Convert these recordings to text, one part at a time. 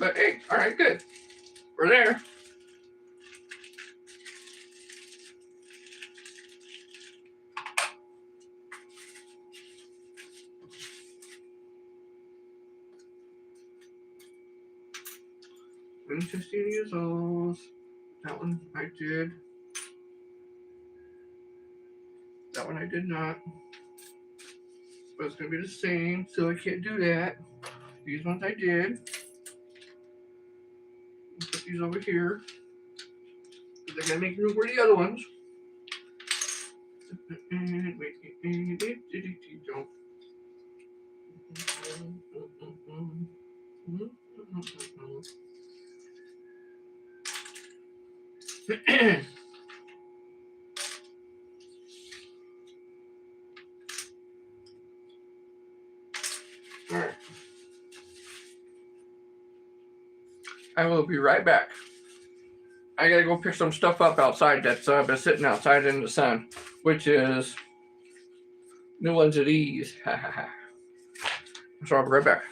But hey, all right, good. We're there. Interesting results. That one I did. That one I did not. But it's going to be the same, so I can't do that. These ones I did. Put these over here. Because I got to make room for the other ones. Don't. All right. I will be right back. I gotta go pick some stuff up outside that's been sitting outside in the sun, which is new ones of these. So I'll be right back.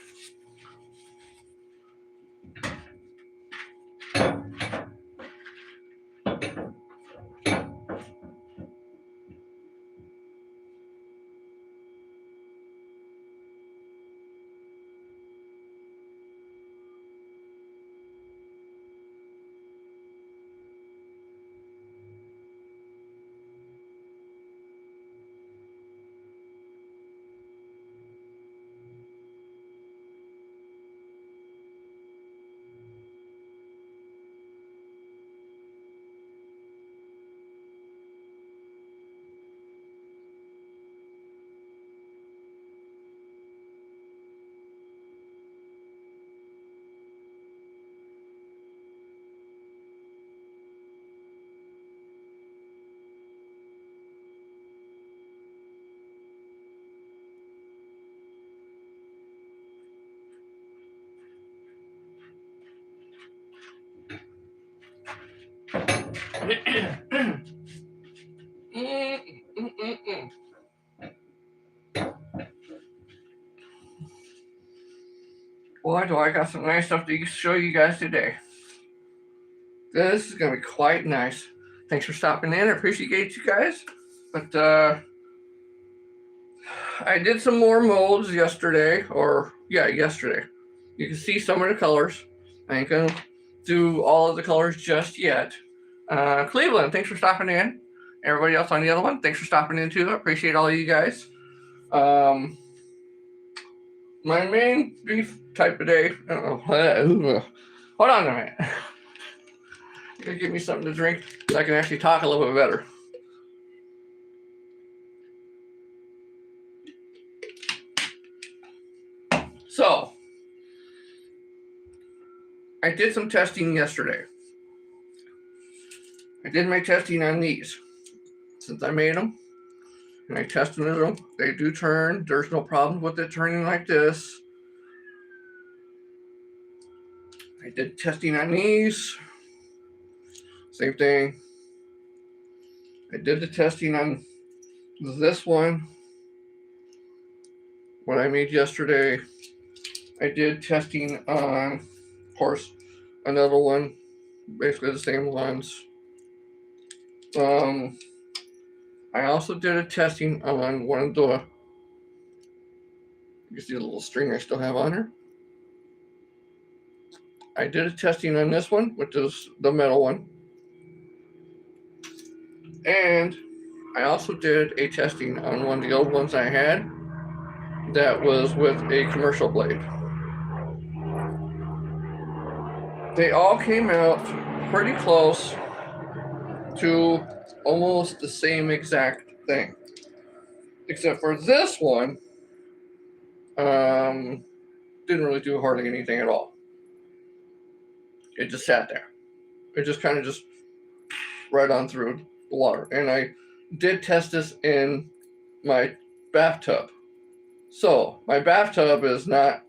Boy, do I got some nice stuff to show you guys today. This is going to be quite nice. Thanks for stopping in. I appreciate you guys. But I did some more molds yesterday. Yesterday. You can see some of the colors. I ain't going to do all of the colors just yet. Cleveland, thanks for stopping in. Everybody else on the other one, thanks for stopping in too. I appreciate all of you guys. My main beef type today. Hold on a minute. You gotta give me something to drink so I can actually talk a little bit better. So, I did some testing yesterday. I did my testing on these. Since I made them, and I tested them, they do turn. There's no problem with it turning like this. I did testing on these. Same thing. I did the testing on this one. What I made yesterday. I did testing on, of course, another one. Basically the same ones. I also did a testing on one of the, you can see the little string I still have on her. I did a testing on this one, which is the metal one. And I also did a testing on one of the old ones I had that was with a commercial blade. They all came out pretty close to almost the same exact thing. Except for this one, didn't really do hardly anything at all. It just sat there. It just kind of just right on through the water. And I did test this in my bathtub. So my bathtub is not,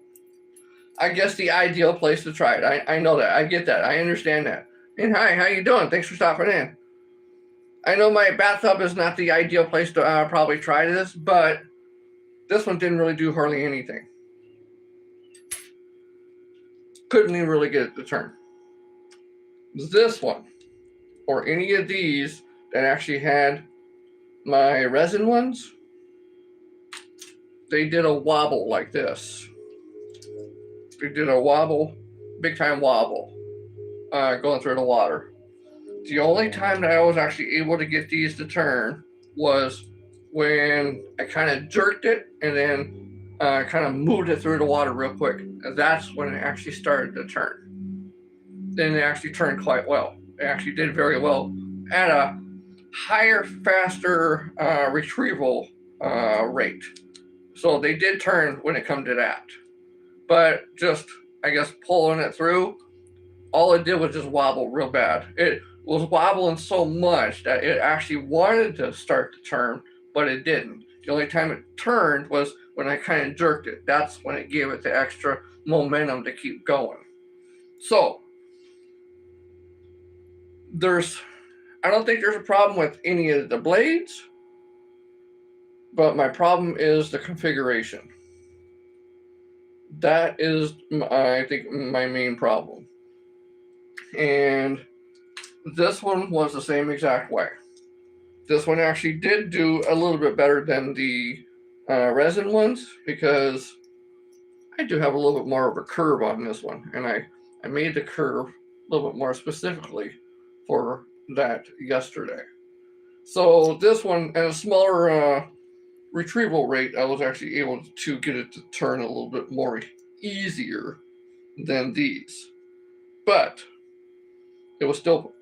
I guess, the ideal place to try it. I know that. I get that. I understand that. And hi, how you doing? Thanks for stopping in. I know my bathtub is not the ideal place to probably try this, but this one didn't really do hardly anything. couldn't even really get it to turn. This one, or any of these that actually had my resin ones, they did a wobble like this. They did a wobble, big time wobble, going through the water. The only time that I was actually able to get these to turn was when I kind of jerked it and then kind of moved it through the water real quick. And that's when it actually started to turn. Then it actually turned quite well. It actually did very well at a higher, faster retrieval rate. So they did turn when it come to that. But just, I guess, pulling it through, all it did was just wobble real bad. It was wobbling so much that it actually wanted to start to turn, but it didn't. The only time it turned was when I kind of jerked it. That's when it gave it the extra momentum to keep going. So I don't think there's a problem with any of the blades, but my problem is the configuration. That is, I think, my main problem. And this one was the same exact way. This one actually did do a little bit better than the resin ones because I do have a little bit more of a curve on this one, and I made the curve a little bit more specifically for that yesterday. So this one, at a smaller retrieval rate, I was actually able to get it to turn a little bit more easier than these. But it still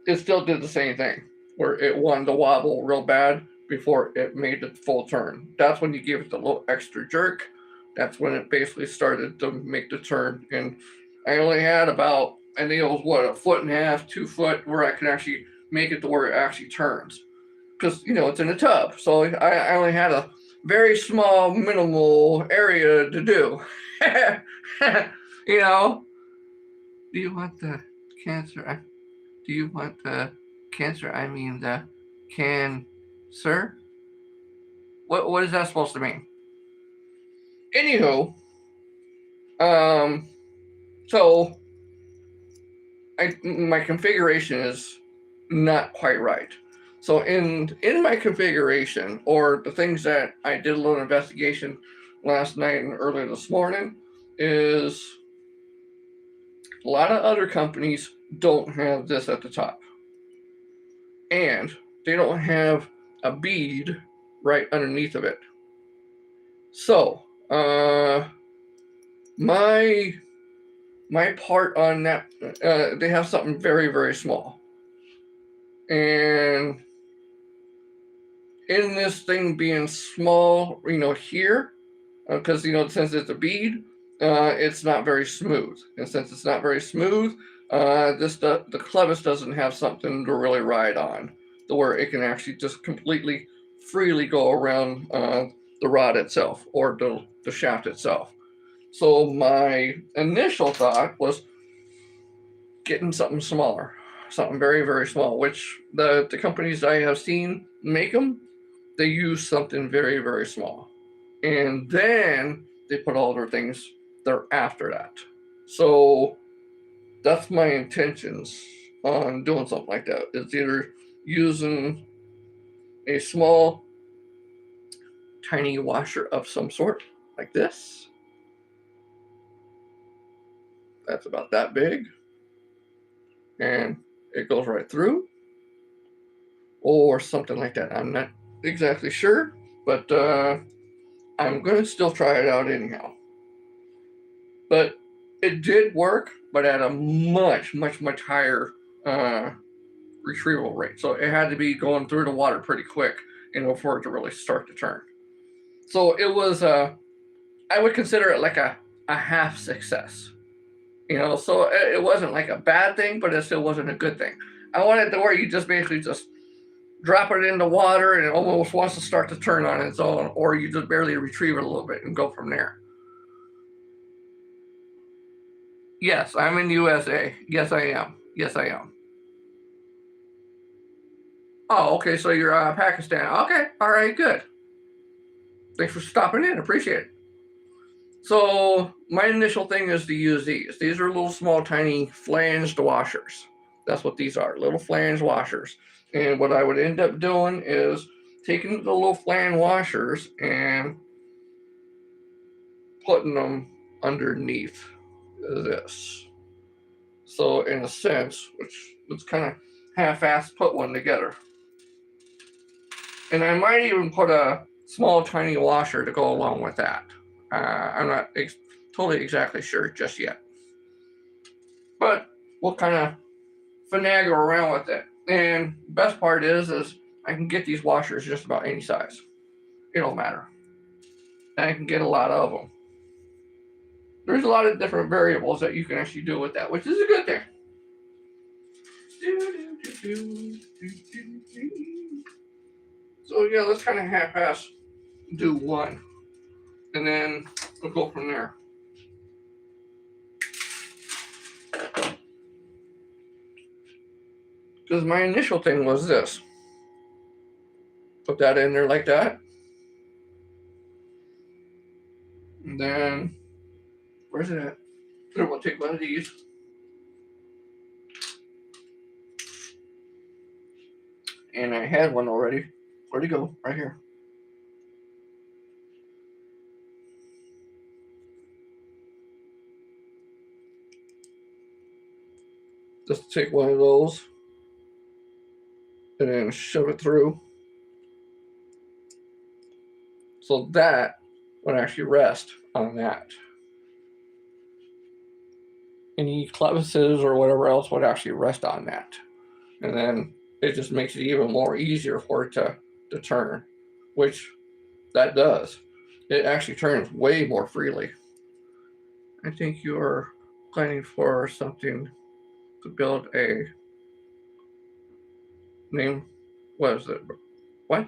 did the same thing, where it wanted to wobble real bad before it made the full turn. That's when you give it the little extra jerk. That's when it basically started to make the turn. And I only had about, I think it was what, 1.5 feet, 2 foot, where I could actually make it to where it actually turns. Because, it's in a tub. So I only had a very small, minimal area to do. Do you want the cancer? Do you want the cancer? I mean the cancer? What is that supposed to mean? Anywho, so my configuration is not quite right. So in my configuration, or the things that I did a little investigation last night and earlier this morning, is a lot of other companies don't have this at the top. And they don't have a bead right underneath of it. So, my part on that, they have something very, very small. And in this thing being small, here, because, since it's a bead, it's not very smooth. And since it's not very smooth, the clevis doesn't have something to really ride on, to where it can actually just completely freely go around the rod itself, or the shaft itself. So my initial thought was getting something smaller, something very, very small, which the companies I have seen make them, they use something very, very small. And then they put all their things there after that. So that's my intentions on doing something like that. It's either using a small, tiny washer of some sort, like this. That's about that big. And it goes right through. Or something like that. I'm not exactly sure, but I'm going to still try it out anyhow. But it did work, but at a much, much, much higher retrieval rate. So it had to be going through the water pretty quick in order for it to really start to turn. So it was, I would consider it like a half success. So it wasn't like a bad thing, but it still wasn't a good thing. I wanted to where you just basically just drop it in the water and it almost wants to start to turn on its own, or you just barely retrieve it a little bit and go from there. Yes, I'm in the USA. Yes, I am. Yes, I am. Oh, okay, so you're Pakistan. Okay, all right, good. Thanks for stopping in. Appreciate it. So my initial thing is to use these. These are little small tiny flanged washers. That's what these are, little flange washers. And what I would end up doing is taking the little flange washers and putting them underneath this. So in a sense, which let's kind of half-ass put one together. And I might even put a small tiny washer to go along with that. I'm not totally exactly sure just yet. But we'll kind of finagle around with it. And best part is I can get these washers just about any size. It don't matter. And I can get a lot of them. There's a lot of different variables that you can actually do with that, which is a good thing. So yeah, let's kind of half-ass do one. And then we'll go from there. Because my initial thing was this. Put that in there like that. And then, where's it at? Then we'll take one of these. And I had one already. Where'd it go? Right here. Just take one of those and then shove it through. So that would actually rest on that. Any crevices or whatever else would actually rest on that. And then it just makes it even more easier for it to turn, which that does. It actually turns way more freely. I think you're planning for something to build a name. What is it? What?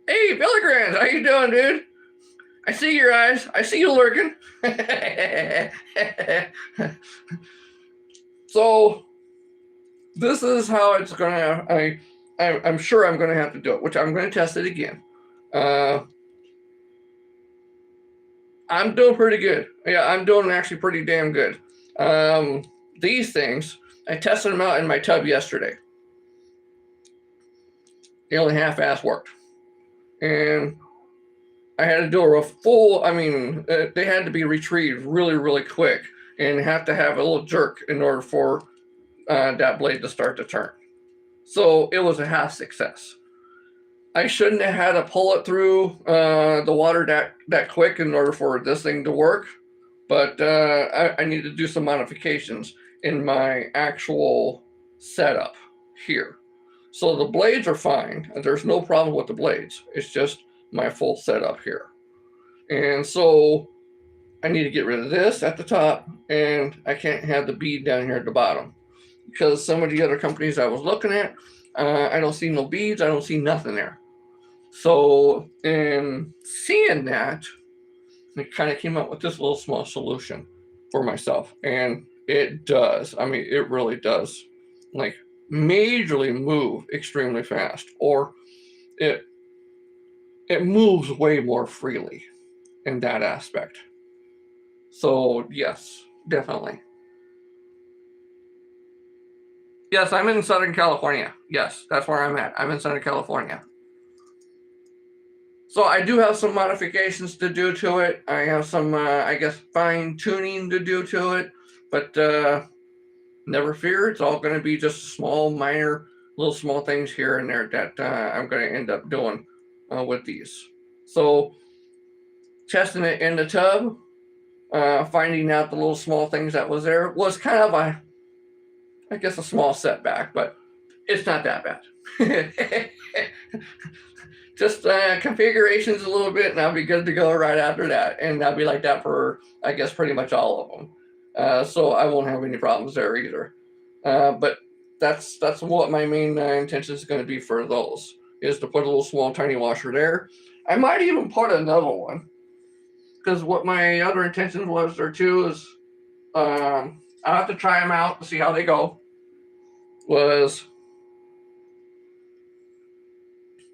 Hey, Billigrand, how you doing, dude? I see your eyes. I see you lurking. So this is how it's gonna. I'm sure I'm gonna have to do it, which I'm gonna test it again. I'm doing pretty good. Yeah, I'm doing actually pretty damn good. These things, I tested them out in my tub yesterday. They only half-ass worked. And I had to do a full, they had to be retrieved really, really quick and have to have a little jerk in order for that blade to start to turn. So it was a half success. I shouldn't have had to pull it through the water that quick in order for this thing to work, but I need to do some modifications in my actual setup here. So the blades are fine. There's no problem with the blades. It's just my full setup here. And so I need to get rid of this at the top, and I can't have the bead down here at the bottom. Because some of the other companies I was looking at, I don't see no beads, I don't see nothing there. So in seeing that, I kind of came up with this little small solution for myself. And it does. I mean, it really does. Like, majorly move extremely fast, or it moves way more freely in that aspect. So yes, definitely. Yes, I'm in Southern California. Yes, that's where I'm at. I'm in Southern California. So I do have some modifications to do to it. I have some, I guess, fine tuning to do to it, but never fear. It's all going to be just small, minor, little small things here and there that I'm going to end up doing with these. So testing it in the tub, finding out the little small things that was there was kind of I guess a small setback, but it's not that bad. Just configurations a little bit, and I'll be good to go right after that. And I'll be like that for, I guess, pretty much all of them. So I won't have any problems there either. But that's what my main intention is going to be for those, is to put a little small tiny washer there. I might even put another one, because what my other intention was there too is I'll have to try them out to see how they go. Was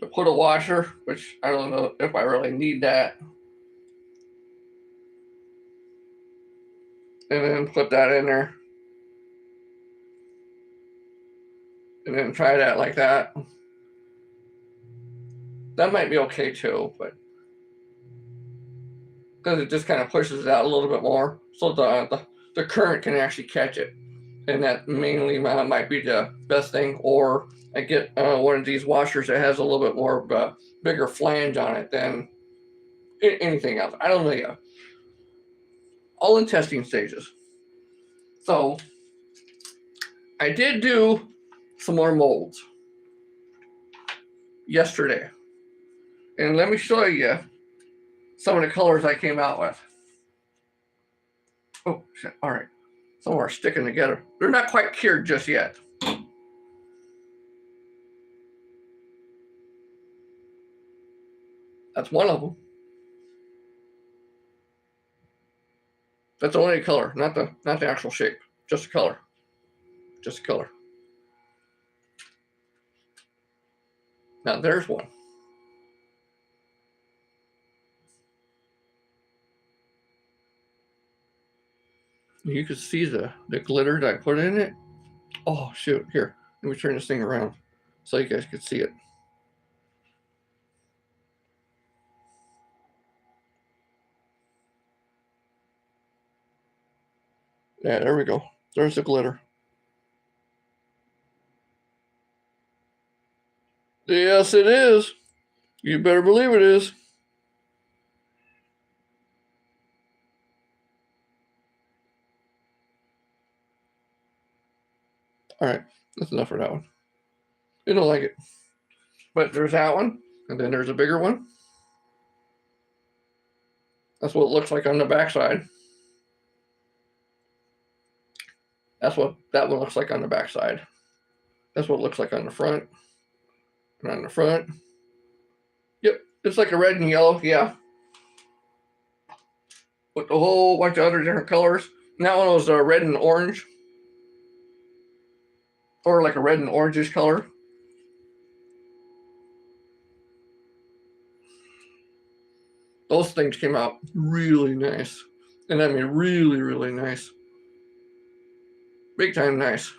to put a washer, which I don't know if I really need that. And then put that in there. And then try that like that. That might be okay too, but because it just kind of pushes it out a little bit more, so the current can actually catch it, and that mainly might be the best thing. Or I get one of these washers that has a little bit more of a bigger flange on it than anything else. I don't know yet. All in testing stages. So I did do some more molds yesterday, and let me show you some of the colors I came out with. Oh, shit. All right. Some are sticking together. They're not quite cured just yet. That's one of them. That's only a color, not the actual shape. Just a color. Just a color. Now there's one. You can see the glitter that I put in it. Oh shoot, here. Let me turn this thing around so you guys can see it. Yeah, there we go. There's the glitter. Yes, it is. You better believe it is. All right, that's enough for that one. You don't like it. But there's that one, and then there's a bigger one. That's what it looks like on the backside. That's what that one looks like on the backside. That's what it looks like on the front. And on the front. Yep, it's like a red and yellow, yeah. With a whole bunch of other different colors. And that one was red and orange. Or like a red and orangish color. Those things came out really nice. And I mean really, really nice. Big time nice.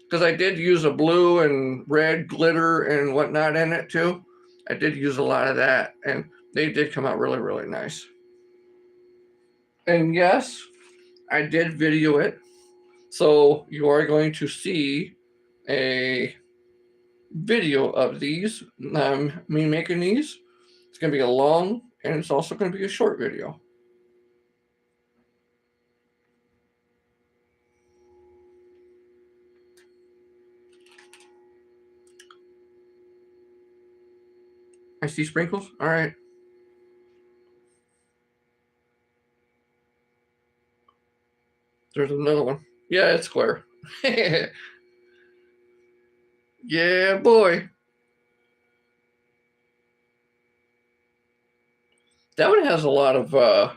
Because I did use a blue and red glitter and whatnot in it too. I did use a lot of that. And they did come out really, really nice. And yes, I did video it. So you are going to see a video of these, me making these. It's going to be a long, and it's also going to be a short video. I see sprinkles. All right. There's another one. Yeah, it's square. Yeah, boy. That one has a lot of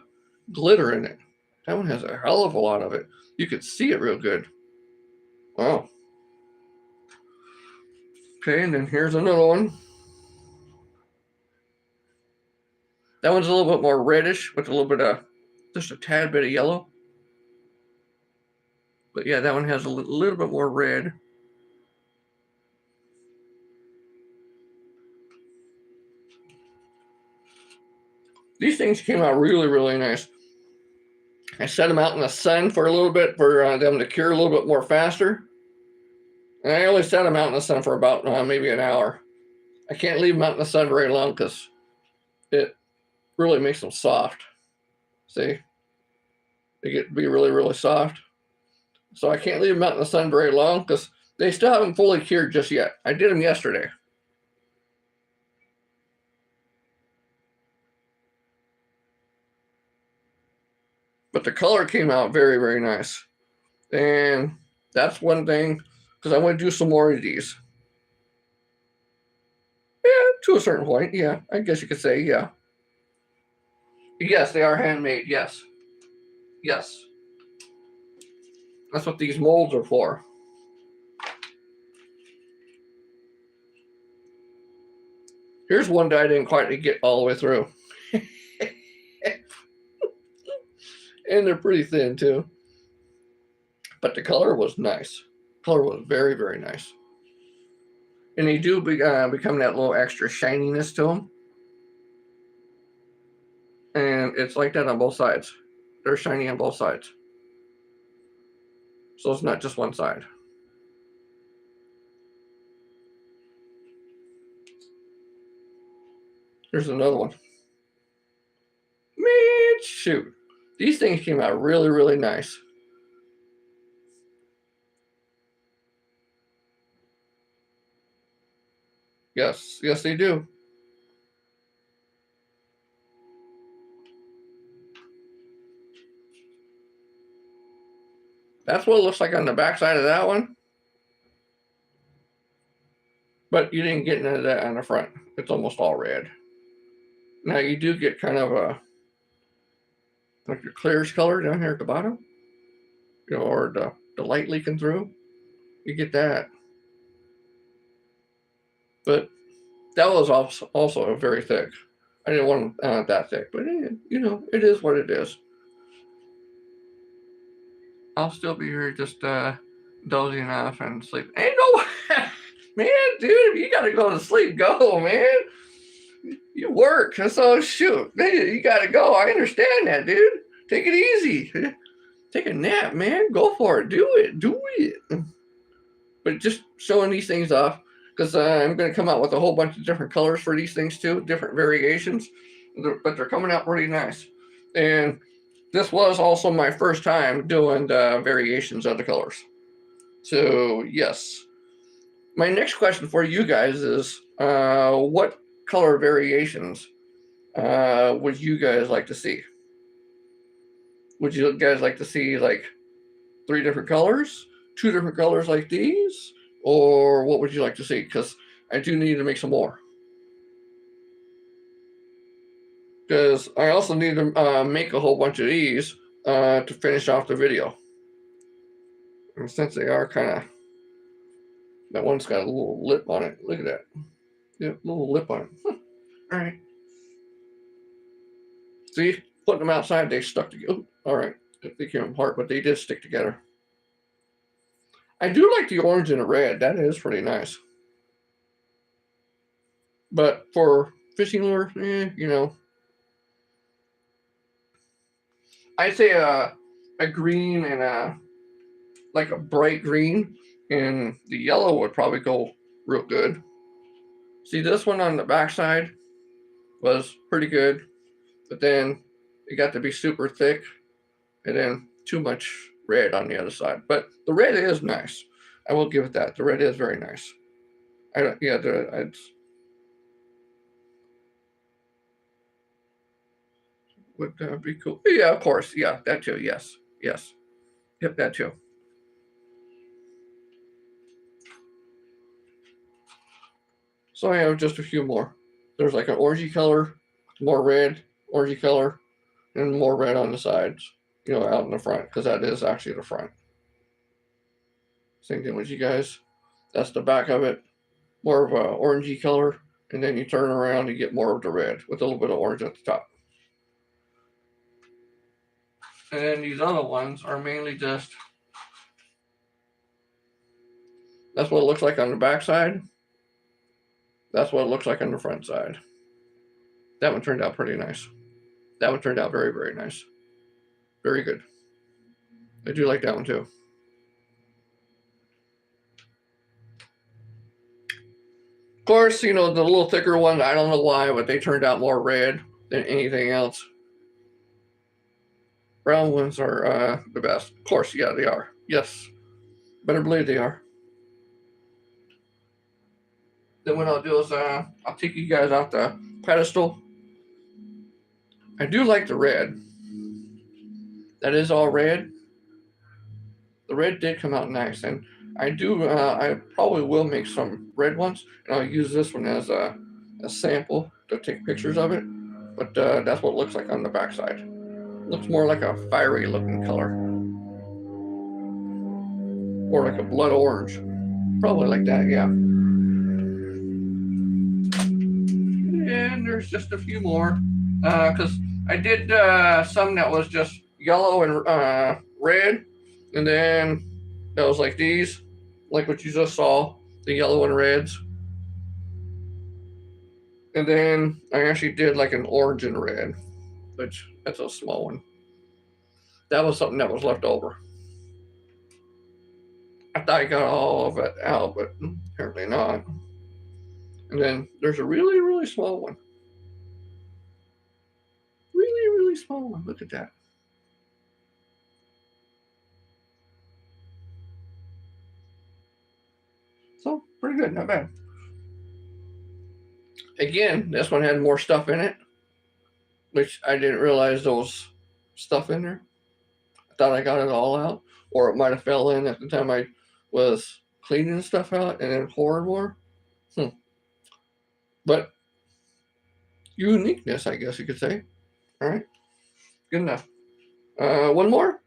glitter in it. That one has a hell of a lot of it. You could see it real good. Wow. Okay, and then here's another one. That one's a little bit more reddish with a little bit of, just a tad bit of yellow. But yeah, that one has a little bit more red. These things came out really, really nice. I set them out in the sun for a little bit for them to cure a little bit more faster. And I only set them out in the sun for about maybe an hour. I can't leave them out in the sun very long because it really makes them soft. See? They get to be really, really soft. So I can't leave them out in the sun very long because they still haven't fully cured just yet. I did them yesterday. But the color came out very, very nice. And that's one thing, because I want to do some more of these. Yeah, to a certain point, yeah. I guess you could say, yeah. Yes, they are handmade, yes. Yes. That's what these molds are for. Here's one that I didn't quite get all the way through. And they're pretty thin too. But the color was nice. Color was very, very nice. And they do become that little extra shininess to them. And it's like that on both sides. They're shiny on both sides. So it's not just one side. Here's another one. Man, shoot. These things came out really, really nice. Yes, yes they do. That's what it looks like on the back side of that one. But you didn't get into that on the front. It's almost all red. Now you do get kind of a like your clears color down here at the bottom. You know, or the light leaking through. You get that. But that was also very thick. I didn't want them that thick, but you know, it is what it is. I'll still be here just dozing off and sleep. Ain't no man, dude, if you gotta go to sleep, go, man. You work, so shoot. You gotta go. I understand that, dude. Take it easy. Take a nap, man. Go for it. Do it. But just showing these things off, because I'm going to come out with a whole bunch of different colors for these things too, different variations, but they're coming out pretty nice. And this was also my first time doing the variations of the colors. So yes. My next question for you guys is, what color variations would you guys like to see? Would you guys like to see like 3 different colors, 2 different colors like these, or what would you like to see? Because I do need to make some more. Because I also need to make a whole bunch of these to finish off the video. And since they are kind of, that one's got a little lip on it. Look at that. Yeah, little lip on it. All right. See, putting them outside, they stuck together. Oh, all right. They came apart, but they did stick together. I do like the orange and the red. That is pretty nice. But for fishing lure, you know, I'd say a green and like a bright green, and the yellow would probably go real good. See, this one on the backside was pretty good, but then it got to be super thick, and then too much red on the other side. But the red is nice. I will give it that. The red is very nice. Would be cool. Yeah, of course. Yeah, that too. Yes. Yep, that too. So I have just a few more. There's like an orangey color, more red, orangey color, and more red on the sides, you know, out in the front, because that is actually the front. Same thing with you guys. That's the back of it. More of a orangey color, and then you turn around and get more of the red with a little bit of orange at the top. And then these other ones are mainly just, that's what it looks like on the back side. That's what it looks like on the front side. That one turned out pretty nice. That one turned out very, very nice. Very good. I do like that one too. Of course, you know, the little thicker ones, I don't know why, but they turned out more red than anything else. Brown ones are the best. Of course, yeah, they are. Yes. Better believe they are. Then what I'll do is I'll take you guys off the pedestal. I do like the red. That is all red. The red did come out nice, and I probably will make some red ones, and I'll use this one as a sample to take pictures of it. But that's what it looks like on the backside. Looks more like a fiery looking color, or like a blood orange. Probably like that, yeah. there's just a few more because I did some that was just yellow and red, and then that was like these, like what you just saw, the yellow and reds. And then I actually did like an orange and red, which that's a small one. That was something that was left over. I thought I got all of it out, but apparently not. And then there's a really, really small one. Really, really small one. Look at that. So, pretty good. Not bad. Again, this one had more stuff in it, which I didn't realize there was stuff in there. I thought I got it all out, or it might have fell in at the time I was cleaning stuff out and then pouring more. But uniqueness, I guess you could say. All right, good enough. One more.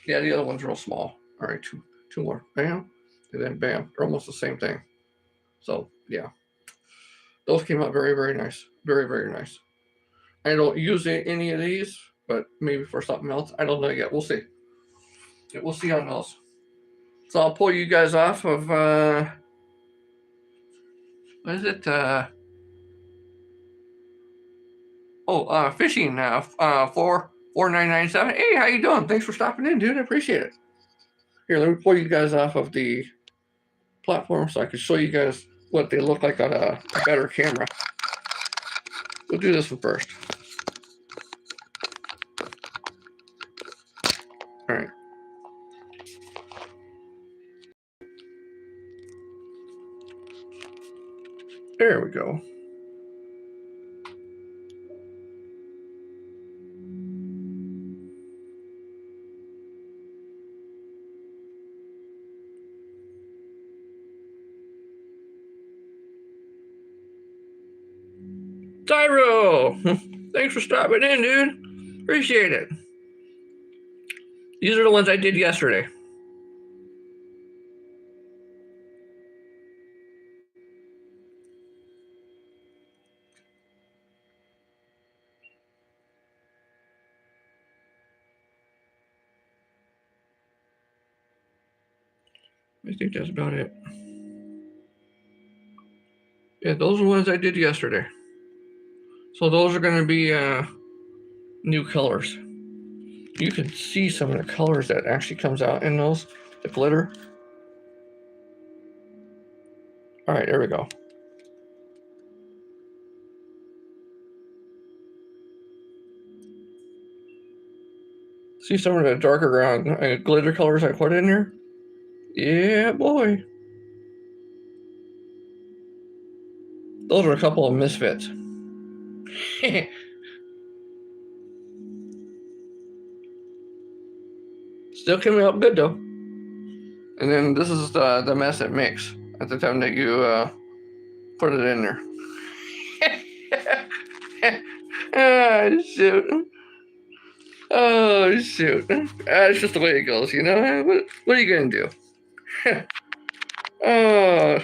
Yeah, the other one's real small. All right, two more. Bam, and then bam. They're almost the same thing. So yeah, those came out very, very nice. Very, very nice. I don't use any of these, but maybe for something else. I don't know yet. We'll see. Yeah, we'll see on those. So I'll pull you guys off of what is it? Fishing. 4997. Hey, how you doing? Thanks for stopping in, dude. I appreciate it. Here, let me pull you guys off of the platform so I can show you guys what they look like on a better camera. We'll do this one first. All right. There we go. Tyro! Thanks for stopping in, dude. Appreciate it. These are the ones I did yesterday. I think that's about it. Yeah, those are the ones I did yesterday. So those are going to be new colors. You can see some of the colors that actually comes out in those, the glitter. All right, there we go. See some of the darker glitter colors I put in there? Yeah, boy. Those are a couple of misfits. Still coming out good though. And then this is the mess it makes at the time that you put it in there. Ah, shoot. Oh, shoot. It's just the way it goes, you know? What are you going to do? Oh.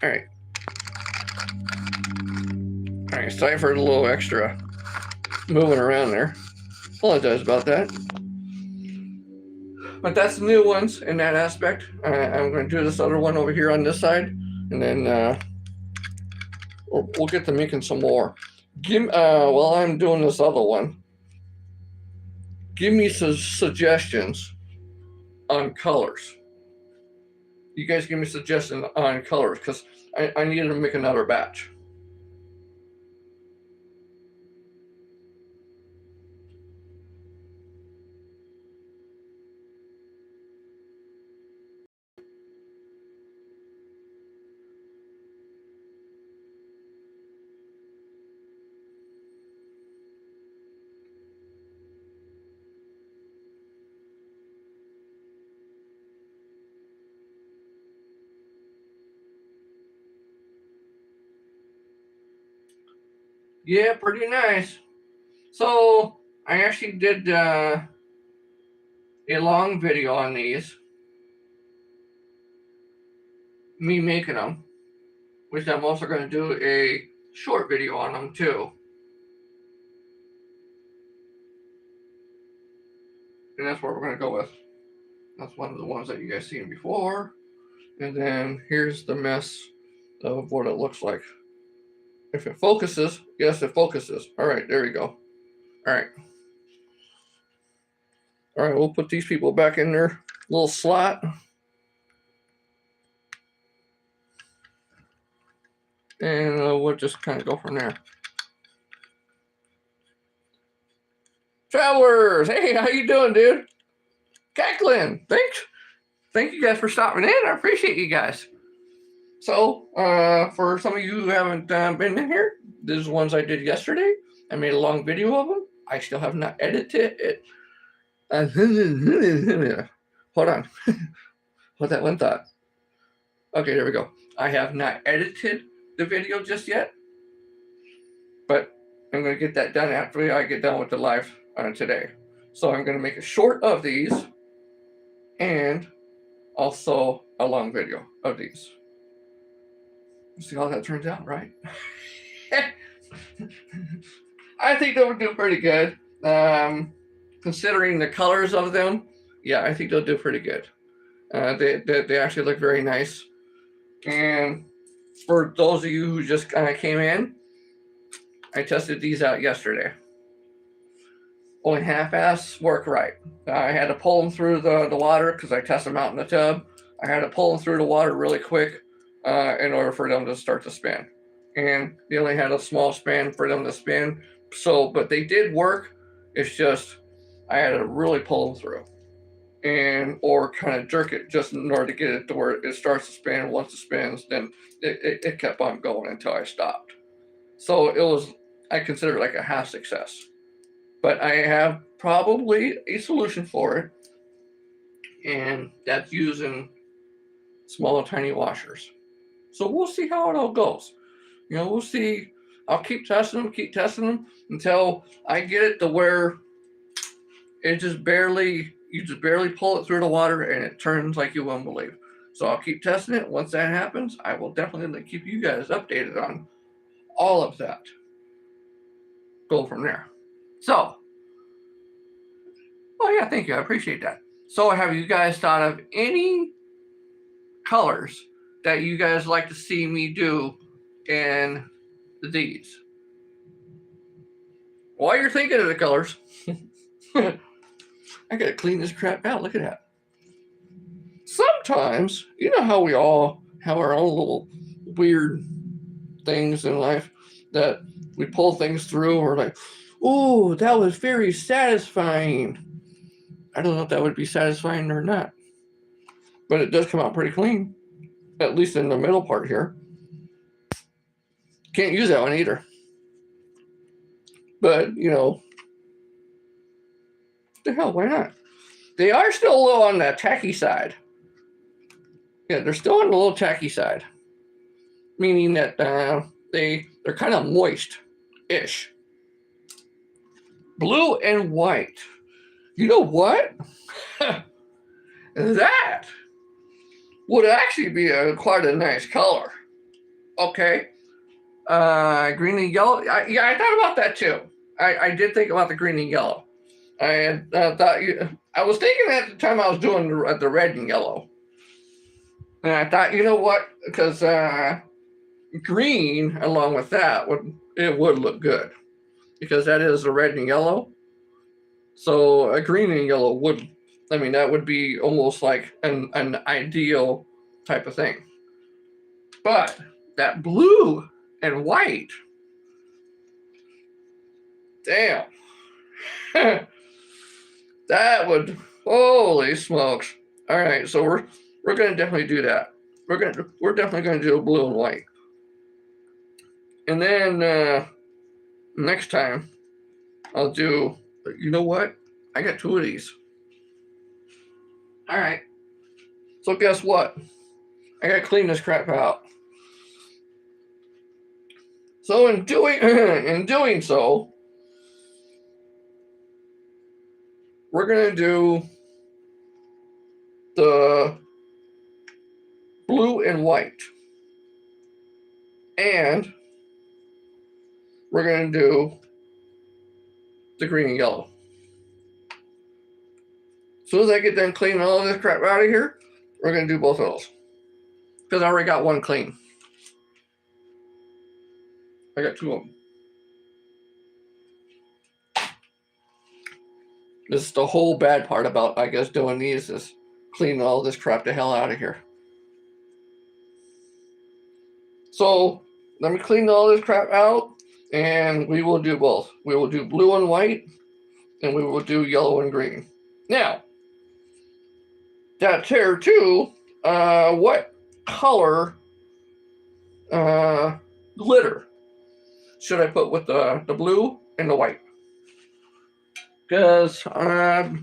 All right. All right, sorry for a little extra moving around there. Apologize about that. But that's the new ones in that aspect. I'm going to do this other one over here on this side, and then we'll get to making some more. While I'm doing this other one, give me some suggestions on colors. You guys give me suggestions on colors because I need to make another batch. Yeah, pretty nice. So I actually did a long video on these, me making them, which I'm also going to do a short video on them too. And that's what we're going to go with. That's one of the ones that you guys seen before. And then here's the mess of what it looks like. If it focuses, yes, it focuses. All right, there we go. All right. All right, we'll put these people back in their little slot. And we'll just kind of go from there. Travelers, hey, how you doing, dude? Cackling, thanks. Thank you guys for stopping in. I appreciate you guys. So, for some of you who haven't been in here, these are the ones I did yesterday. I made a long video of them. I still have not edited it. Hold on. What that one thought. Okay, there we go. I have not edited the video just yet, but I'm going to get that done after I get done with the live today. So I'm going to make a short of these and also a long video of these. See how that turns out, right? I think they would do pretty good. Considering the colors of them, yeah, I think they'll do pretty good. They actually look very nice. And for those of you who just kind of came in, I tested these out yesterday. Only half-ass work right. I had to pull them through the water because I test them out in the tub. I had to pull them through the water really quick in order for them to start to spin. And they only had a small span for them to spin. So, but they did work. It's just I had to really pull them through or kind of jerk it just in order to get it to where it starts to spin. Once it spins, then it kept on going until I stopped. So it was, I consider it like a half success. But I have probably a solution for it, and that's using small, tiny washers. So we'll see how it all goes. We'll see. I'll keep testing them until I get it to where it just barely, you just barely pull it through the water and it turns like you won't believe. So I'll keep testing it. Once that happens, I will definitely keep you guys updated on all of that. Go from there. So, oh yeah, thank you. I appreciate that. So have you guys thought of any colors that you guys like to see me do in these? While you're thinking of the colors, I gotta clean this crap out. Look at that. Sometimes, you know how we all have our own little weird things in life that we pull things through. We're like, oh, that was very satisfying. I don't know if that would be satisfying or not, but it does come out pretty clean, at least in the middle part here. Can't use that one either. But, what the hell, why not? They are still a little on the tacky side. Yeah, they're still on the little tacky side, meaning that they're kind of moist-ish. Blue and white. You know what? That would actually be quite a nice color. Okay. Green and yellow. I thought about that too. I did think about the green and yellow. I was thinking at the time I was doing the red and yellow. And I thought, you know what? Because green along with that would look good. Because that is the red and yellow. So a green and yellow that would be almost like an ideal type of thing. But that blue and white, damn. That would, holy smokes. All right, so we're going to definitely do that. We're definitely going to do a blue and white. And then next time I'll do, you know what? I got 2 of these. All right. So guess what? I got to clean this crap out. So in doing so, we're going to do the blue and white. And we're going to do the green and yellow. As soon as I get done cleaning all this crap out of here, we're going to do both of those. Because I already got one clean. I got two of them. This is the whole bad part about, I guess, doing these is cleaning all this crap the hell out of here. So let me clean all this crap out, and we will do both. We will do blue and white, and we will do yellow and green. Now, that's here too. What color glitter should I put with the blue and the white? Because try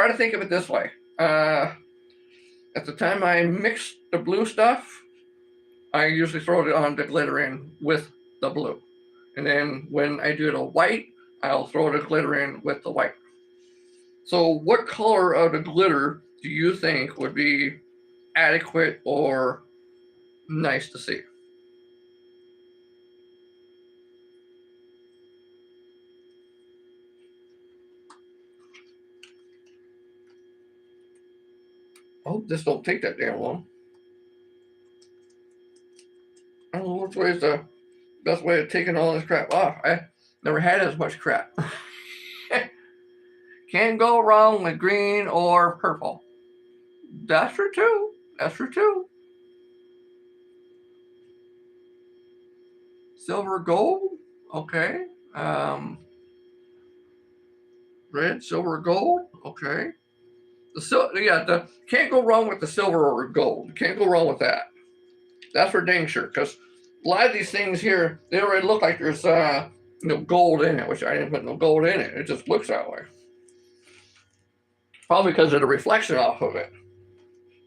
to think of it this way. At the time I mix the blue stuff, I usually throw it on the glitter in with the blue. And then when I do the white, I'll throw the glitter in with the white. So what color of the glitter do you think would be adequate or nice to see? Oh, this don't take that damn long. I don't know which way is the best way of taking all this crap off. I never had as much crap. Can't go wrong with green or purple. That's true too. That's true too. Silver, gold. Okay. Red, silver, gold. Okay. The can't go wrong with the silver or gold. Can't go wrong with that. That's for dang sure. Because a lot of these things here, they already look like there's gold in it, which I didn't put no gold in it. It just looks that way. Probably because of the reflection off of it.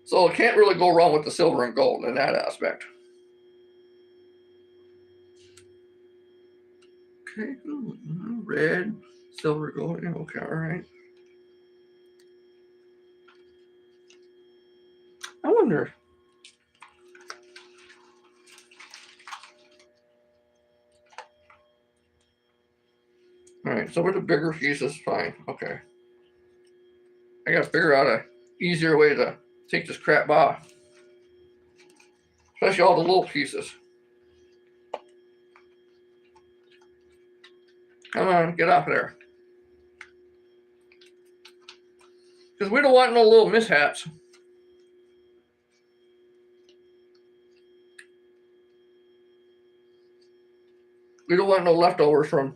So it can't really go wrong with the silver and gold in that aspect. Okay, red, silver, gold. Okay, all right. I wonder. All right, so with the bigger pieces, fine. Okay. I gotta figure out a easier way to take this crap off. Especially all the little pieces. Come on, get off of there. Because we don't want no little mishaps. We don't want no leftovers from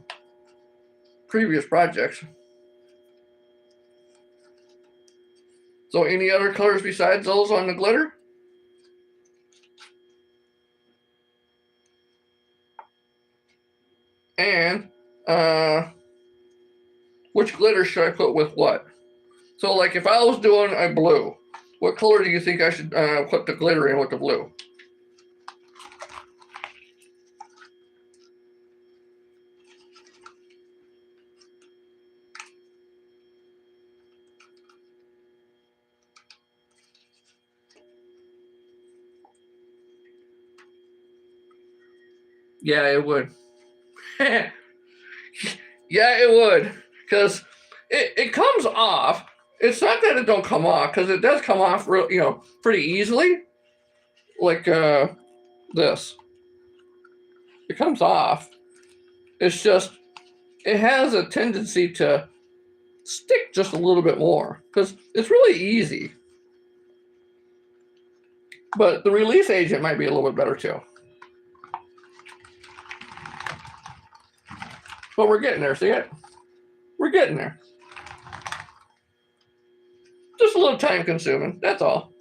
previous projects. So any other colors besides those on the glitter? And which glitter should I put with what? So like if I was doing a blue, what color do you think I should put the glitter in with the blue? Yeah, it would. Yeah, it would. Because it comes off. It's not that it don't come off, because it does come off real, pretty easily. Like this. It comes off. It's just, it has a tendency to stick just a little bit more, because it's really easy. But the release agent might be a little bit better too. But we're getting there, see it? We're getting there. Just a little time consuming, that's all.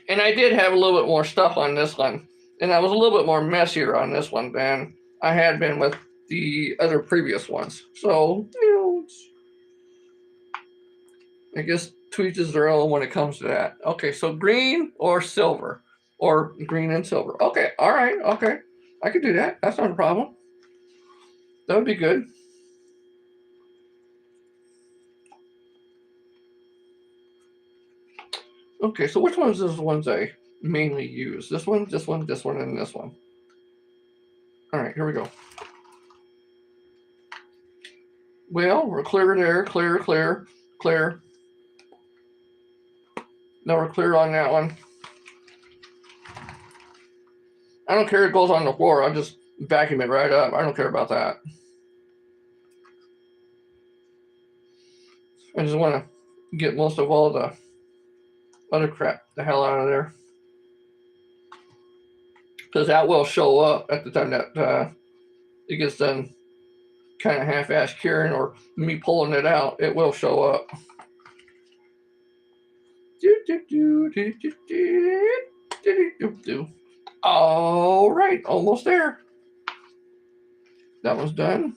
And I did have a little bit more stuff on this one. And I was a little bit more messier on this one than I had been with the other previous ones. So, I guess to each his own when it comes to that. Okay, so green or silver? Or green and silver. Okay, all right, okay. I could do that. That's not a problem. That would be good. Okay, so which ones is the ones I mainly use. This one, this one, this one, and this one. All right, here we go. Well, we're clear there, clear, clear, clear. Now we're clear on that one. I don't care if it goes on the floor. I'll just vacuum it right up. I don't care about that. I just want to get most of all the other crap the hell out of there. Because that will show up at the time that it gets done kind of half-ass curing or me pulling it out. It will show up. All right, almost there. That one's done.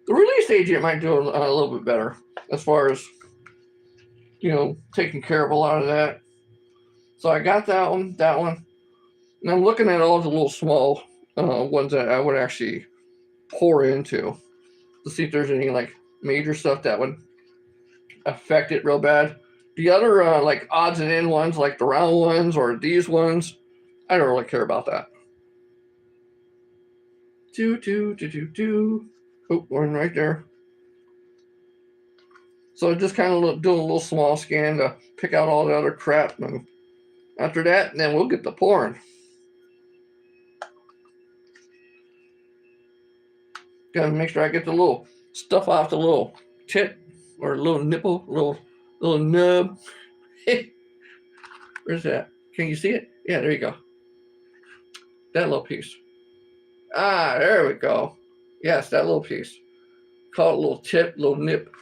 The release agent might do a little bit better as far as, taking care of a lot of that. So I got that one, and I'm looking at all the little small ones that I would actually pour into to see if there's any like major stuff that would affect it real bad. The other like odds and end ones, like the round ones or these ones, I don't really care about that. Oh, one right there. So just kind of doing a little small scan to pick out all the other crap, and after that, then we'll get the pouring. Gotta make sure I get the little stuff off the little tip or little nipple, little nub. Where's that? Can you see it? Yeah, there you go. That little piece. Ah, there we go. Yes, that little piece. Call it a little tip, little nip,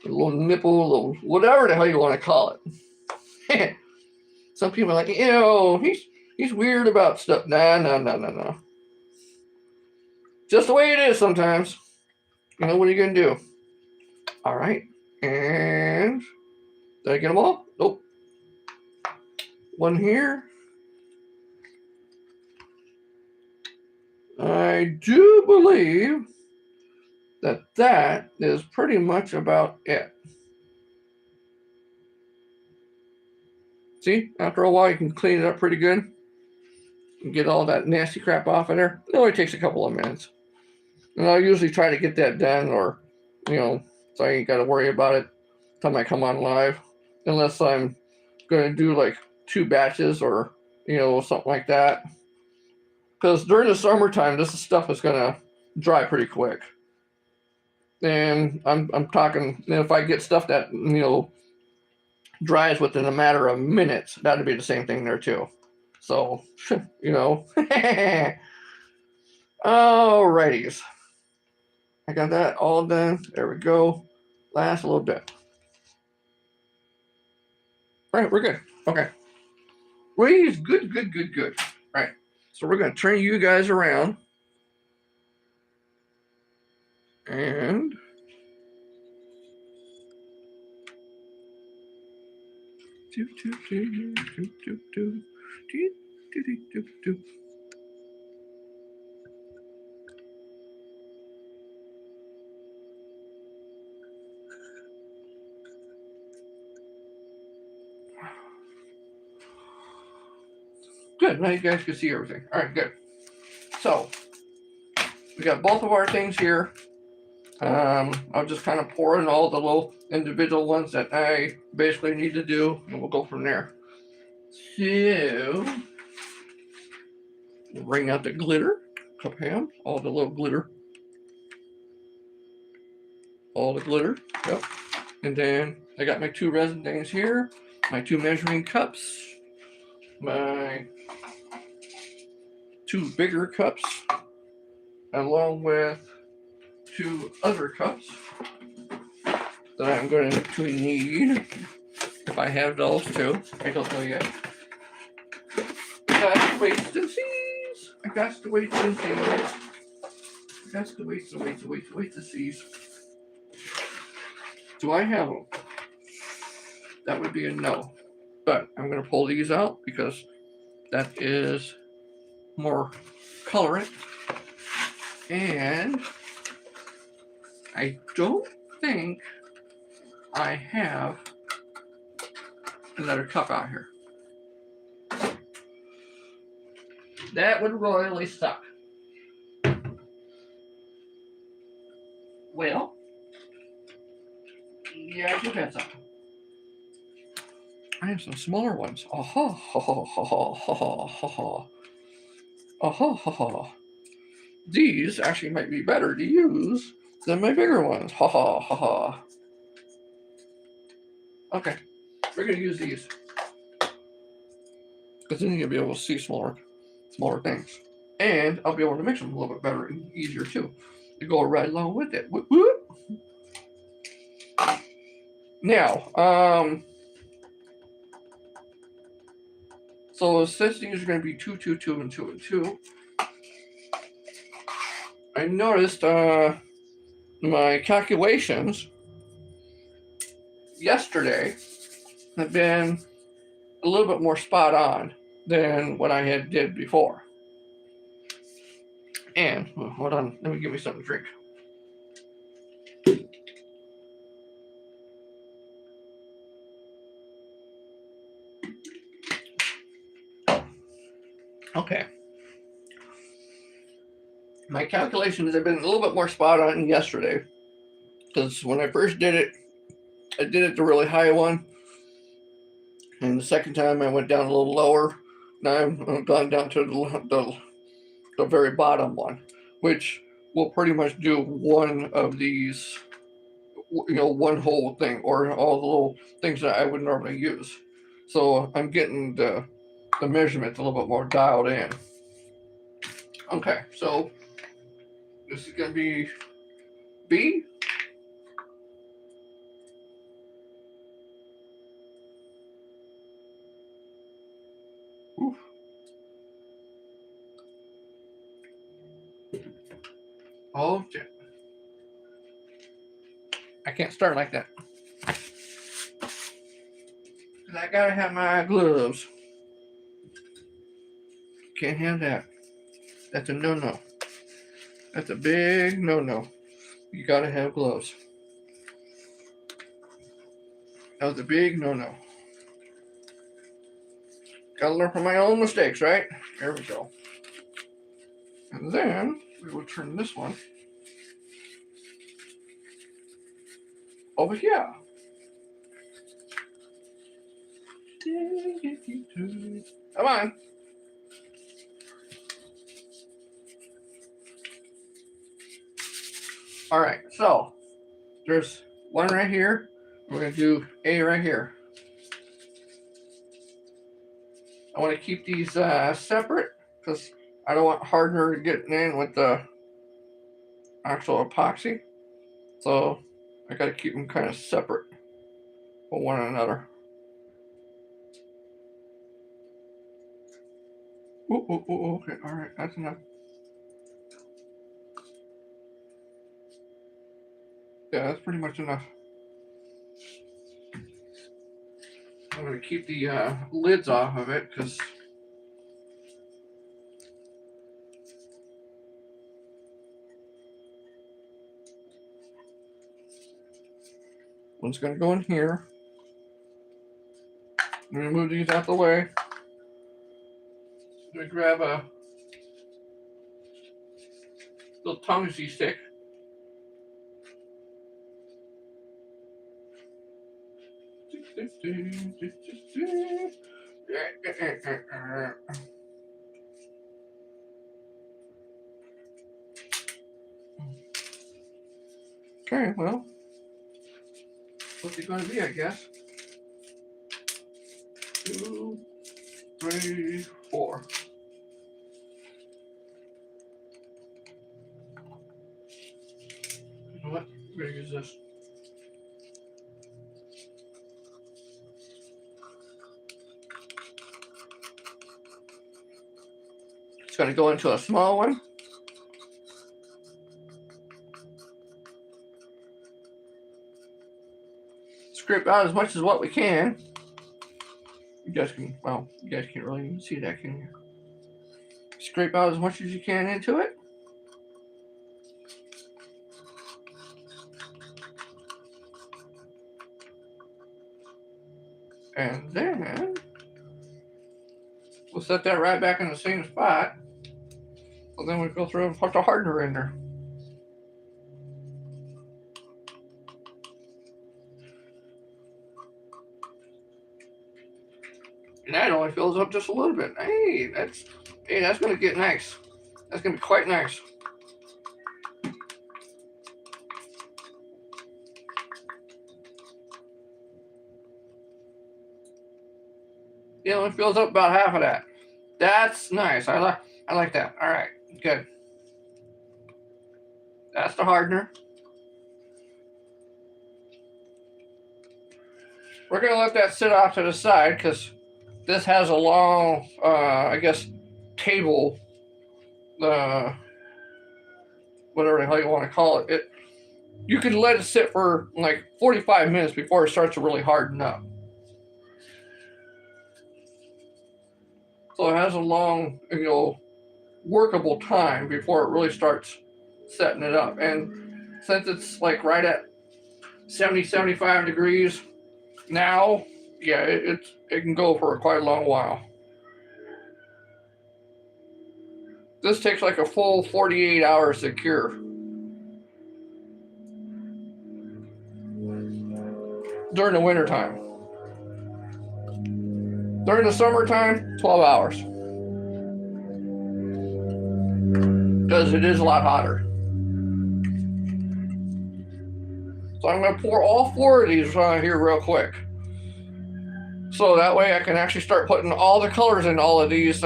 a little nipple, little whatever the hell you want to call it. Some people are like, he's weird about stuff. No. Just the way it is sometimes. What are you gonna do? All right, and did I get them all? Nope. One here. I do believe that is pretty much about it. See, after a while you can clean it up pretty good and get all that nasty crap off of there. It only takes a couple of minutes. And I'll usually try to get that done, or, so I ain't got to worry about it time I come on live, unless I'm going to do like 2 batches or, something like that. Because during the summertime, this stuff is going to dry pretty quick. And I'm talking, if I get stuff that, dries within a matter of minutes, that'd be the same thing there too. So, Alrighties. I got that all done. There we go. Last little bit. All right, we're good. Okay. Raise, good. All right. So we're going to turn you guys around. And good. Now you guys can see everything. All right, good. So we got both of our things here. I'll just kind of pour in all the little individual ones that I basically need to do, and we'll go from there. So we'll bring out the glitter, Ham, all the little glitter. All the glitter, yep. And then I got my 2 resin things here, my 2 measuring cups, my 2 bigger cups, along with 2 other cups that I'm going to need, if I have those too. I don't know yet. I got to wait and see. I got to wait and see. I got to wait to see. Do I have them? That would be a no. But I'm going to pull these out because that is more colorant. And I don't think I have another cup out here. That would royally suck. Well, yeah, I do have some. I have some smaller ones. Oh ha ha ha ha ha ha ha ha. Oh ha ha ha. These actually might be better to use than my bigger ones. Ha ha ha ha. Okay, we're gonna use these because then you'll be able to see smaller things, and I'll be able to mix them a little bit better and easier too. To go right along with it. Whoop, whoop. Now, so since these are going to be 2, 2, 2, and 2, and 2, I noticed my calculations yesterday have been a little bit more spot on than what I had did before. And hold on, let me give me something to drink. Okay. My calculations have been a little bit more spot on yesterday because when I first did it, I did it the really high one, and the second time I went down a little lower. Now I've gone down to the very bottom one, which will pretty much do one of these, one whole thing, or all the little things that I would normally use. So I'm getting the measurement a little bit more dialed in. Okay, so this is going to be B. Oof. Oh, shit. I can't start like that. Because I got to have my gloves. Can't have that. That's a no-no. That's a big no-no. You got to have gloves. That was a big no-no. Gotta learn from my own mistakes, right? There we go. And then we will turn this one over here. Come on. All right, so there's one right here. We're going to do A right here. I want to keep these separate because I don't want hardener getting in with the actual epoxy. So I got to keep them kind of separate from one another. Ooh, okay, all right, that's enough. Yeah, that's pretty much enough. I'm going to keep the lids off of it because one's going to go in here. I'm going to move these out the way. I'm going to grab a little tonguey stick. Okay, well, what's it going to be, I guess? 2, 3, 4. You know what? We're going to use this. It's going to go into a small one. Scrape out as much as what we can. You guys can, well, you guys can't really even see that, can you? Scrape out as much as you can into it. And then we'll set that right back in the same spot. So then we go through and put the hardener in there. And that only fills up just a little bit. Hey, that's gonna get nice. That's gonna be quite nice. It only fills up about half of that. That's nice. I like that. All right, good. That's the hardener. We're gonna let that sit off to the side because this has a long, I guess, table, whatever the hell you want to call it. You can let it sit for like 45 minutes before it starts to really harden up. So it has a long, workable time before it really starts setting it up. And since it's like right at 70, 75 degrees now, yeah, it can go for quite a long while. This takes like a full 48 hours to cure. During the winter time. During the summertime, 12 hours. Because it is a lot hotter. So I'm going to pour all 4 of these here real quick. So that way I can actually start putting all the colors in all of these.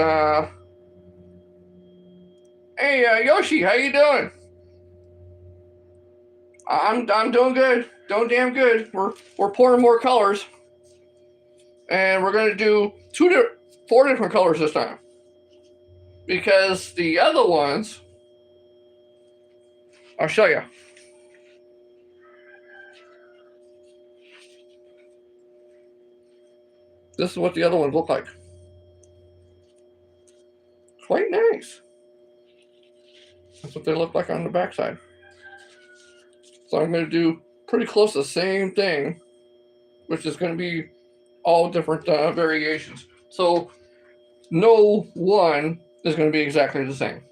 Hey, Yoshi, how you doing? I'm doing good. Doing damn good. We're pouring more colors. And we're going to do 4 different colors this time. Because the other ones, I'll show you. This is what the other ones look like. Quite nice. That's what they look like on the backside. So I'm going to do pretty close to the same thing, which is going to be all different variations. So no one is going to be exactly the same.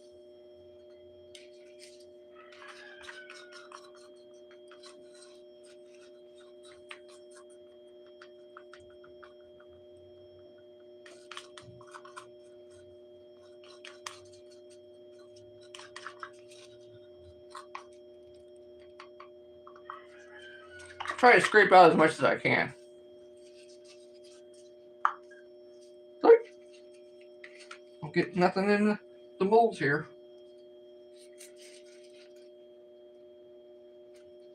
Try to scrape out as much as I can. Don't get nothing in the molds here.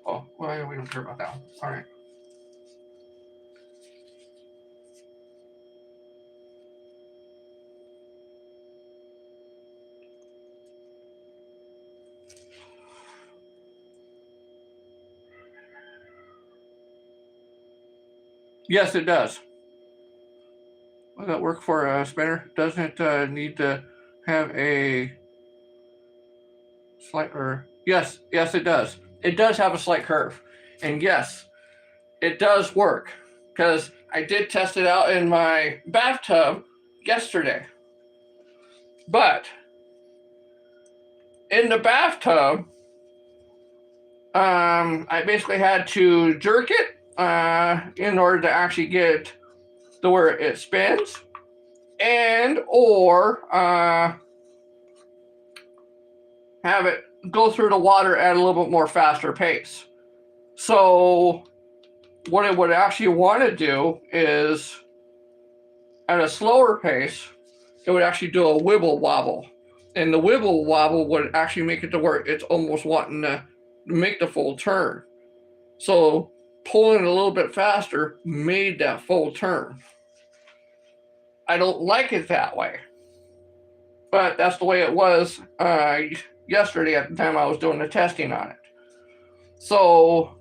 Oh, well, we don't care about that one. All right. Yes, it does. Will that work for a spinner? Doesn't it need to have a slight, or yes, it does. It does have a slight curve. And yes, it does work because I did test it out in my bathtub yesterday. But in the bathtub, I basically had to jerk it in order to actually get to where it spins, and or have it go through the water at a little bit more faster pace. So what it would actually want to do is at a slower pace, it would actually do a wibble wobble. And the wibble wobble would actually make it to where it's almost wanting to make the full turn. So pulling it a little bit faster made that full turn. I don't like it that way, but that's the way it was yesterday at the time I was doing the testing on it. So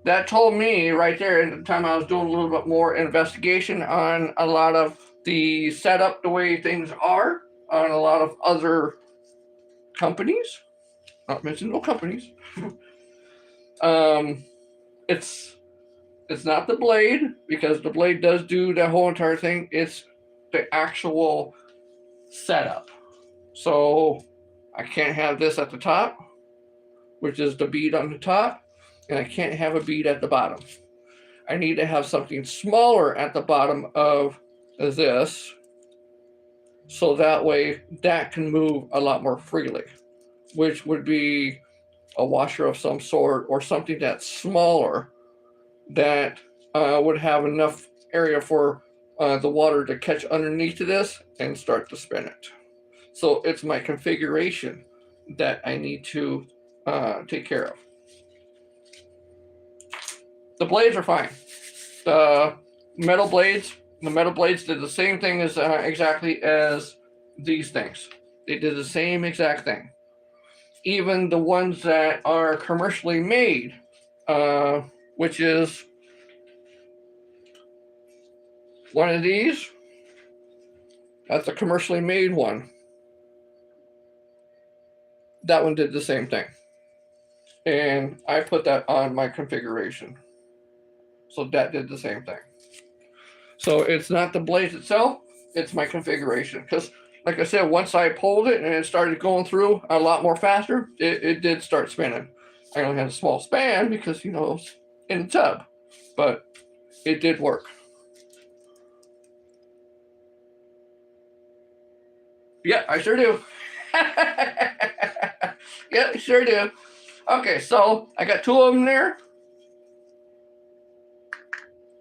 that told me right there at the time I was doing a little bit more investigation on a lot of the setup, the way things are on a lot of other companies, not mentioning no companies. It's It's not the blade, because the blade does do that whole entire thing. It's the actual setup. So I can't have this at the top, which is the bead on the top, and I can't have a bead at the bottom. I need to have something smaller at the bottom of this, so that way that can move a lot more freely, which would be a washer of some sort or something that's smaller that would have enough area for the water to catch underneath of this and start to spin it. So it's my configuration that I need to take care of. The blades are fine. The metal blades did the same thing as exactly as these things. They did the same exact thing. Even the ones that are commercially made, which is one of these. That's a commercially made one. That one did the same thing. And I put that on my configuration. So that did the same thing. So it's not the blades itself, it's my configuration. Because like I said, once I pulled it and it started going through a lot more faster, it did start spinning. I only had a small span because, you know, it was in the tub. But it did work. Yeah, I sure do. Yeah, I sure do. Okay, so I got 2 of them there.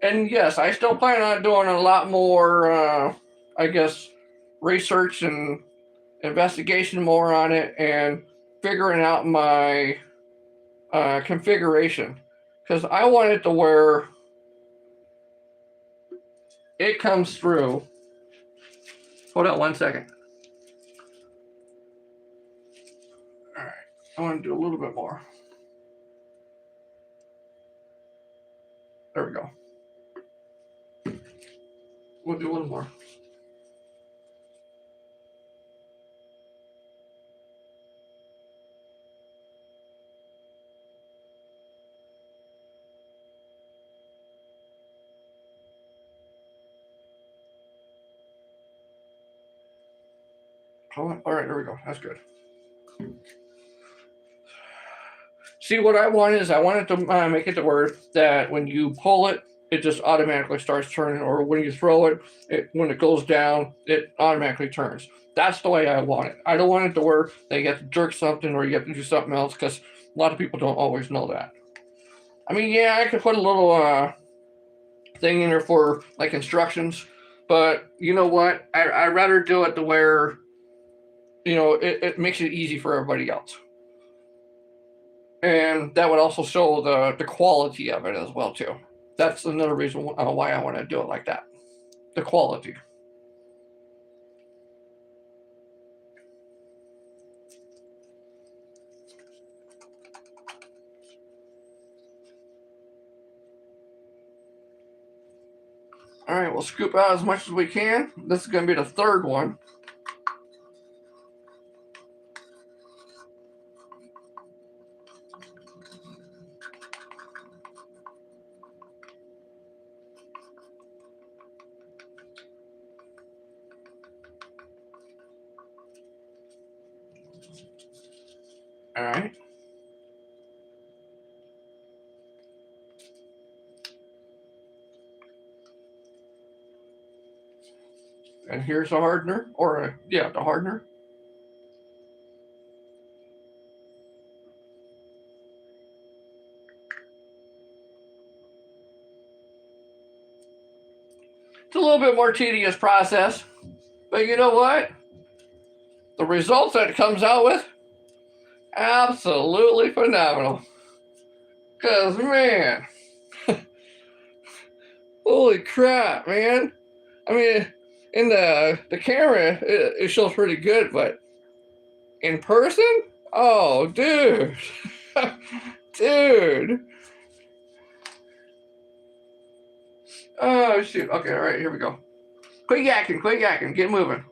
And yes, I still plan on doing a lot more, I guess, research and investigation more on it and figuring out my configuration. Because I want it to where it comes through. Hold on 1 second. All right, I want to do a little bit more. There we go. We'll do 1 more. Hold on. All right, there we go. That's good. See, what I want is I want it to make it to where that when you pull it, it just automatically starts turning, or when you throw it, when it goes down, it automatically turns. That's the way I want it. I don't want it to where they have to jerk something or you have to do something else, because a lot of people don't always know that. I mean, yeah, I could put a little thing in there for like instructions, but you know what? I'd rather do it to where, you know, it makes it easy for everybody else. And that would also show the quality of it as well too. That's another reason why I want to do it like that. The quality. All right, we'll scoop out as much as we can. This is going to be the 3rd one. All right. And here's a hardener, or yeah, the hardener. It's a little bit more tedious process, but you know what? The results that it comes out with, absolutely phenomenal. Because, man, holy crap, man. I mean, in the camera, it shows pretty good, but in person? Oh, dude. Dude. Oh, shoot. Okay, all right, here we go. Quit yakking, get moving.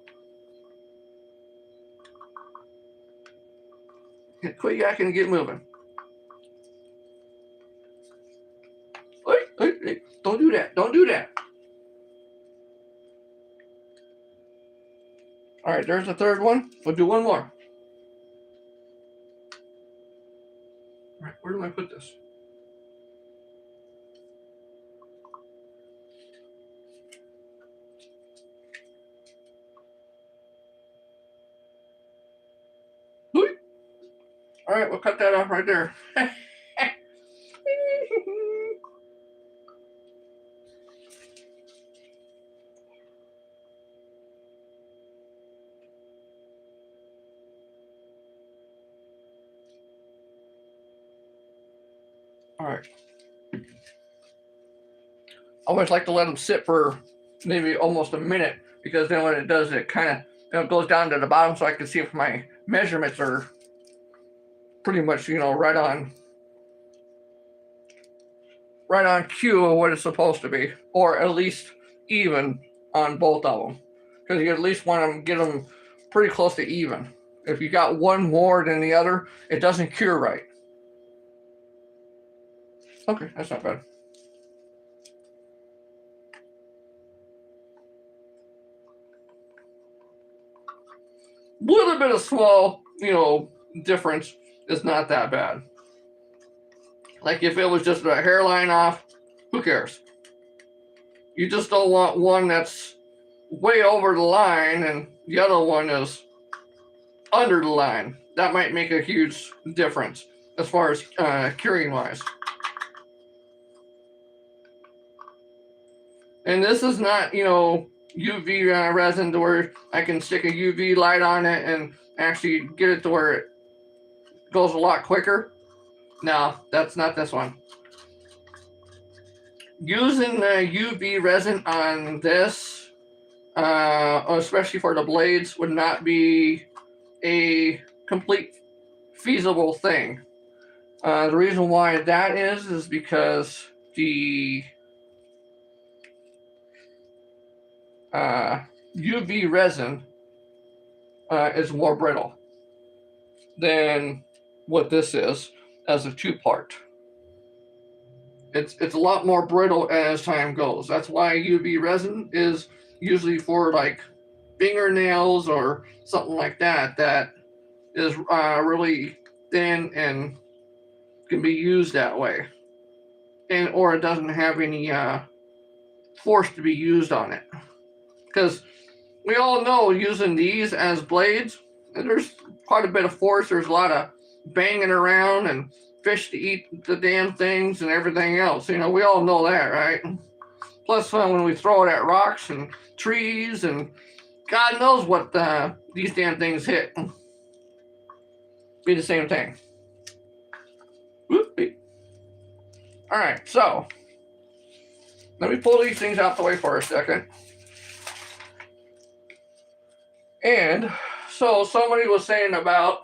Quit yakking and get moving. Don't do that. Don't do that. All right, there's the third one. We'll do one more. All right, where do I put this? All right, we'll cut that off right there. All right. I always like to let them sit for maybe almost a minute, because then what it does, it kind of goes down to the bottom, so I can see if my measurements are pretty much right on cue of what it's supposed to be, or at least even on both of them, because you at least want to get them pretty close to even. If you got one more than the other, it doesn't cure right. Okay, that's not bad. Little bit of small, difference is not that bad. Like if it was just a hairline off, who cares? You just don't want one that's way over the line and the other one is under the line. That might make a huge difference as far as curing wise. And this is not, UV resin to where I can stick a UV light on it and actually get it to where it goes a lot quicker. No, that's not this one. Using the UV resin on this, especially for the blades, would not be a complete feasible thing. The reason why that is because the UV resin is more brittle than what this is as a two-part. It's a lot more brittle as time goes. That's why UV resin is usually for like fingernails or something like that is really thin and can be used that way, or it doesn't have any force to be used on it. Because we all know using these as blades, there's quite a bit of force. There's a lot of banging around and fish to eat the damn things and everything else. We all know that, right? Plus, when we throw it at rocks and trees and God knows what these damn things hit, be the same thing. Whoopie. All right, so let me pull these things out the way for a second. And so somebody was saying about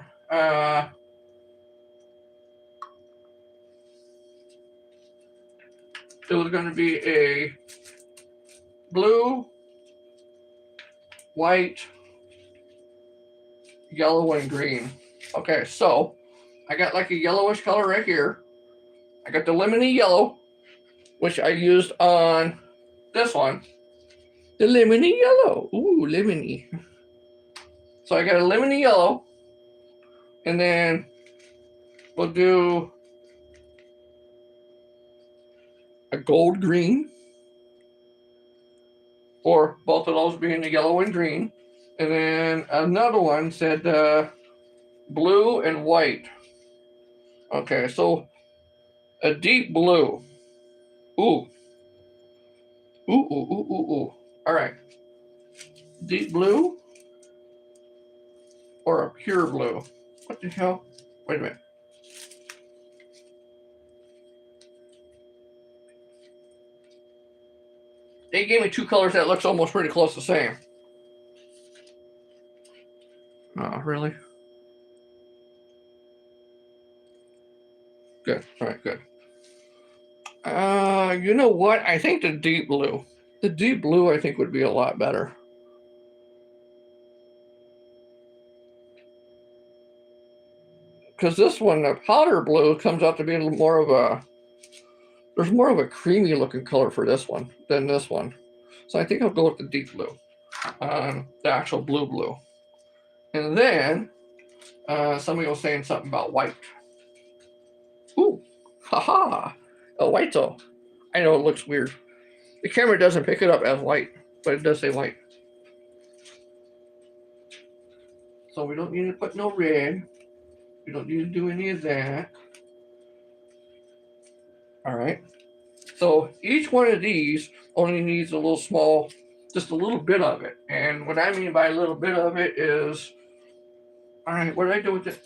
it was going to be a blue, white, yellow, and green. Okay, so I got like a yellowish color right here. I got the lemony yellow, which I used on this one. The lemony yellow. Ooh, lemony. So I got a lemony yellow, and then we'll do a gold green, for both of those being the yellow and green. And then another one said blue and white. Okay, so a deep blue. Ooh. Ooh, ooh, ooh, ooh, ooh. All right. Deep blue or a pure blue? What the hell? Wait a minute. They gave me two colors that looks almost pretty close the same. Oh, really? Good. All right, good. You know what? I think the deep blue. The deep blue, I think, would be a lot better. Because this one, the powder blue, comes out to be a little more of a There's more of a creamy looking color for this one than this one. So I think I'll go with the deep blue, the actual blue. And then somebody was saying something about white. Ooh, haha, a white though. I know it looks weird. The camera doesn't pick it up as white, but it does say white. So we don't need to put no red. We don't need to do any of that. All right. So each one of these only needs a little small, just a little bit of it. And what I mean by a little bit of it is, all right, what did I do with it?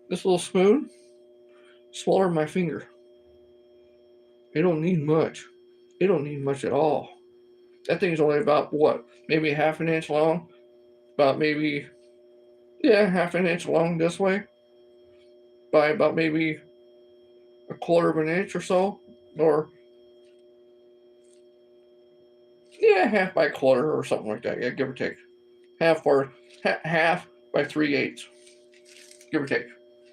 This little spoon, smaller than my finger. It don't need much. It don't need much at all. That thing's only about what? Maybe half an inch long? About maybe, yeah, half an inch long this way. By about maybe a quarter of an inch or so. Or, yeah, half by quarter or something like that. Yeah, give or take. Half by 3/8. Give or take.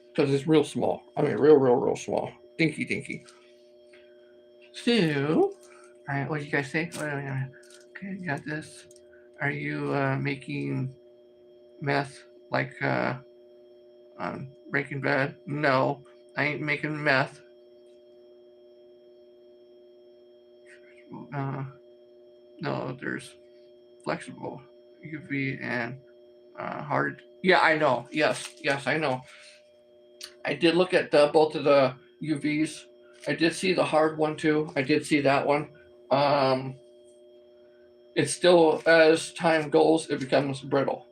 Because it's real small. I mean, real small. Dinky. So, alright, what do you guys say? Okay, you got this. Are you making meth like Breaking Bad? No, I ain't making meth. No, there's flexible UV and hard. Yeah, I know. Yes, I know. I did look at both of the UVs. I did see the hard one too. I did see that one. It's still, as time goes, it becomes brittle.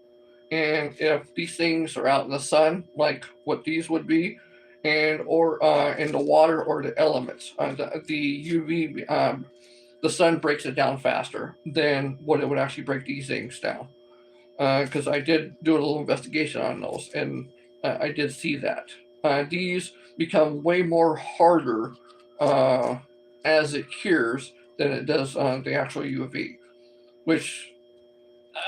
And if these things are out in the sun, like what these would be, and or in the water or the elements, the UV, the sun breaks it down faster than what it would actually break these things down. Because I did do a little investigation on those, and I did see that. These become way more harder as it cures than it does the actual UV, which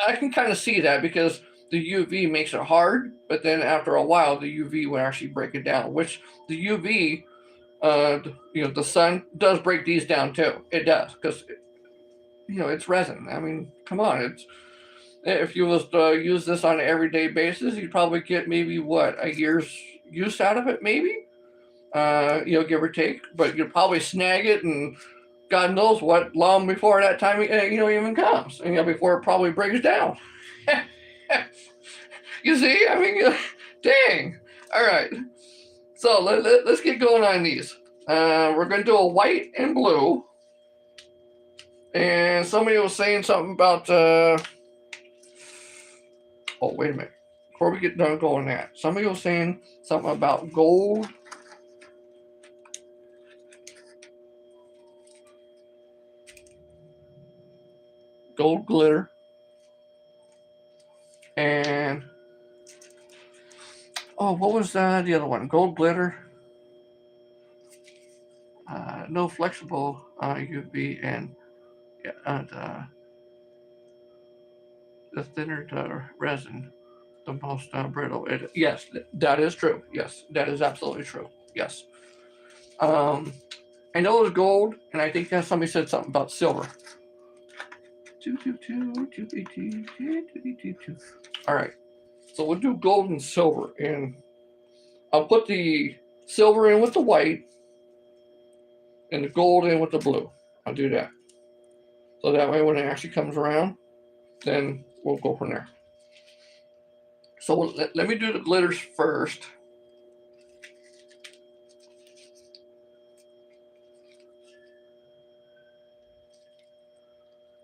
I can kind of see that because the UV makes it hard, but then after a while, the UV would actually break it down, which the UV, the sun does break these down too. It does, because, it's resin. I mean, come on. If you was to use this on an everyday basis, you'd probably get maybe, a year's use out of it, maybe? Give or take. But you'd probably snag it and God knows what long before that time, even comes. Before it probably breaks down. You see, I mean, dang. All right. So let's get going on these. We're going to do a white and blue. And somebody was saying something about, oh, wait a minute. Before we get done going that, somebody was saying something about gold. Gold glitter. And what was the other one? Gold glitter. No flexible UV and the thinner the resin, the most brittle. Yes, that is true. Yes, that is absolutely true. Yes. I know it was gold, and I think that somebody said something about silver. All right. So we'll do gold and silver, and I'll put the silver in with the white and the gold in with the blue. I'll do that. So that way when it actually comes around, then we'll go from there. So let me do the glitters first.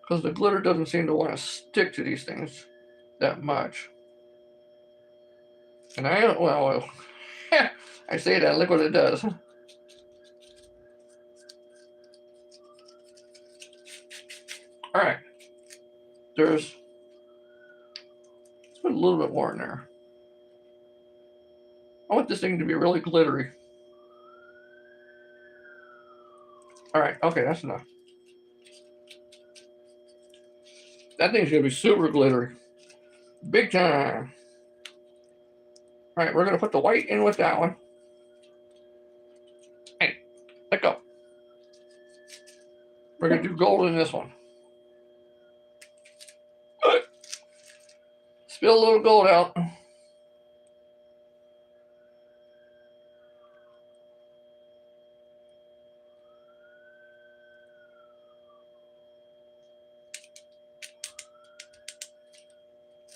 Because the glitter doesn't seem to want to stick to these things that much. And I don't, I say that, look what it does. All right. Let's put a little bit more in there. I want this thing to be really glittery. All right, okay, that's enough. That thing's gonna be super glittery. Big time. All right, we're gonna put the white in with that one. Hey, let go. We're gonna do gold in this one. Spill a little gold out.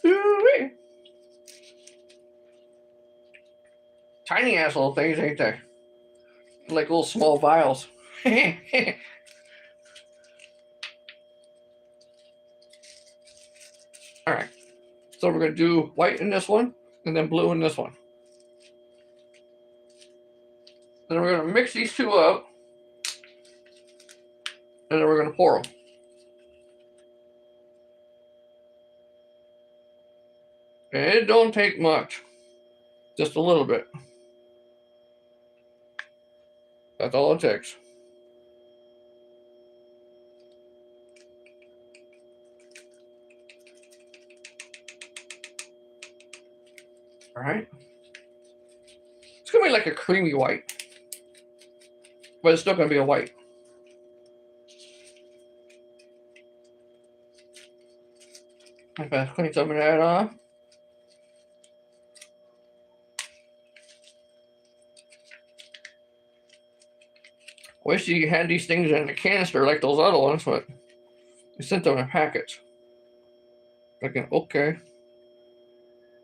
Ooh-wee. Tiny ass little things, ain't they? Like little small vials. All right, so we're gonna do white in this one and then blue in this one. Then we're gonna mix these two up and then we're gonna pour them. And it don't take much, just a little bit. That's all it takes. All right. It's gonna be like a creamy white, but it's still gonna be a white. I'm gonna clean some of that off. Wish you had these things in a canister like those other ones, but they sent them in packets. Okay.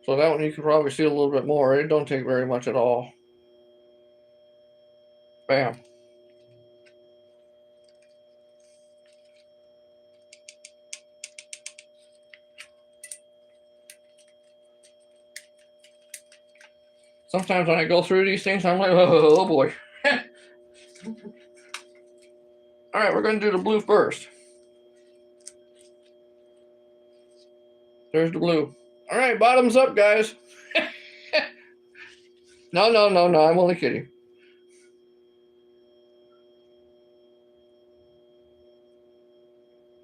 So that one you can probably see a little bit more. It don't take very much at all. Bam. Sometimes when I go through these things, I'm like, oh boy. All right, we're going to do the blue first. There's the blue. All right, bottoms up, guys. No, I'm only kidding.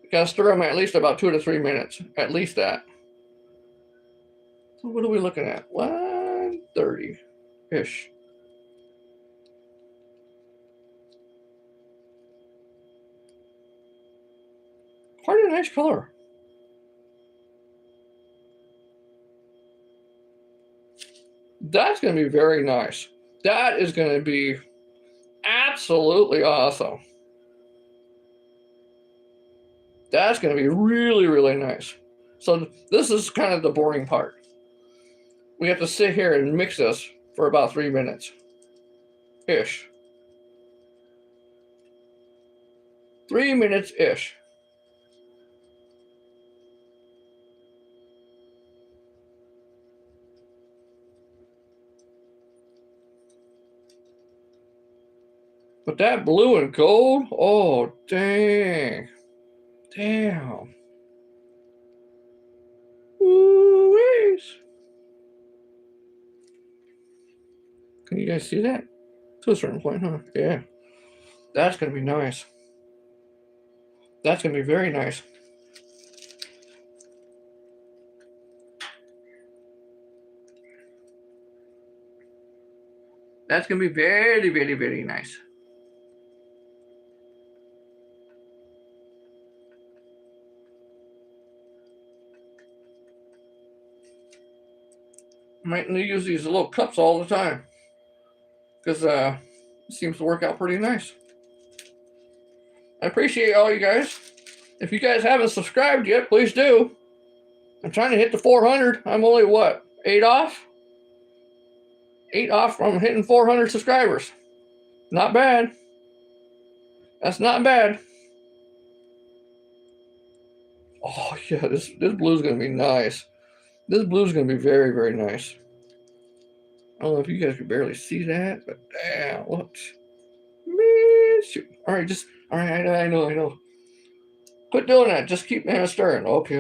You gotta stir them at least about 2 to 3 minutes. At least that. So what are we looking at? 1:30-ish. Quite a nice color. That's going to be very nice. That is going to be absolutely awesome. That's going to be really, really nice. So this is kind of the boring part. We have to sit here and mix this for about 3 minutes-ish. 3 minutes-ish. But that blue and gold, oh, dang. Damn. Ooh-wee. Can you guys see that? To a certain point, huh? Yeah. That's going to be nice. That's going to be very nice. That's going to be very, very, very nice. I might use these little cups all the time because it seems to work out pretty nice. I appreciate all you guys. If you guys haven't subscribed yet, please do. I'm trying to hit the 400. I'm only, what, 8 off? 8 off from hitting 400 subscribers. Not bad. That's not bad. Oh, yeah, this blue's going to be nice. This blue's going to be very, very nice. I don't know if you guys can barely see that, but damn, look. Man, shoot. All right, all right, I know. Quit doing that. Just keep stirring. Okay.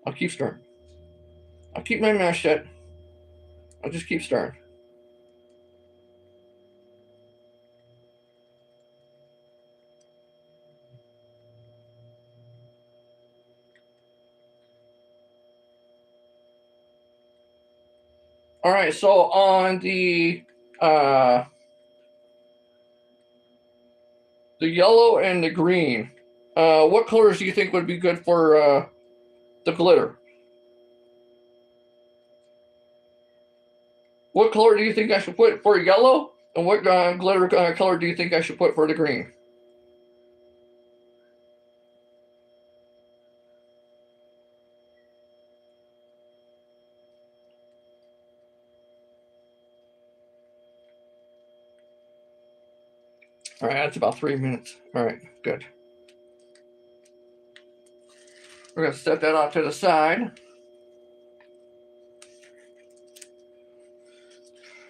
I'll keep stirring. I'll keep my mouth shut. I'll just keep stirring. All right, so on the yellow and the green, what colors do you think would be good for the glitter? What color do you think I should put for yellow? And what glitter color do you think I should put for the green? All right, that's about 3 minutes. All right, good. We're going to set that off to the side.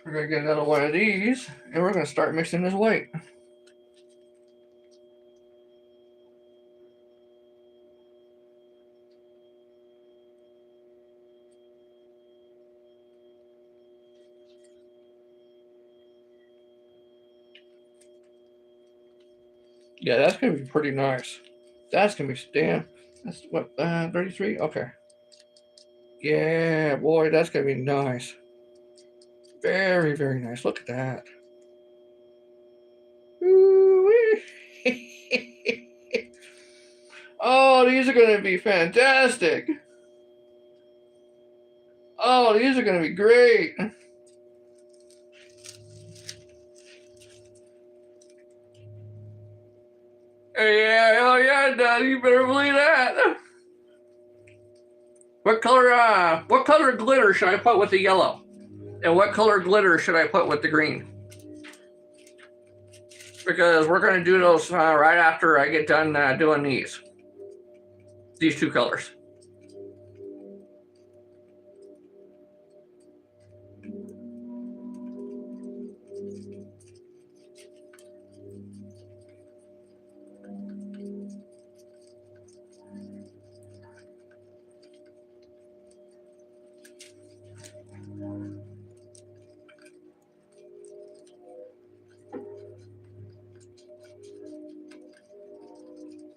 We're going to get another one of these, and we're going to start mixing this white. Yeah, that's going to be pretty nice. That's going to be, damn, that's what, 33? Okay. Yeah, boy, that's going to be nice. Very, very nice. Look at that. Oh, these are going to be fantastic. Oh, these are going to be great. Yeah, oh yeah, Dad, you better believe that. What color glitter should I put with the yellow? And what color glitter should I put with the green? Because we're going to do those right after I get done doing these two colors.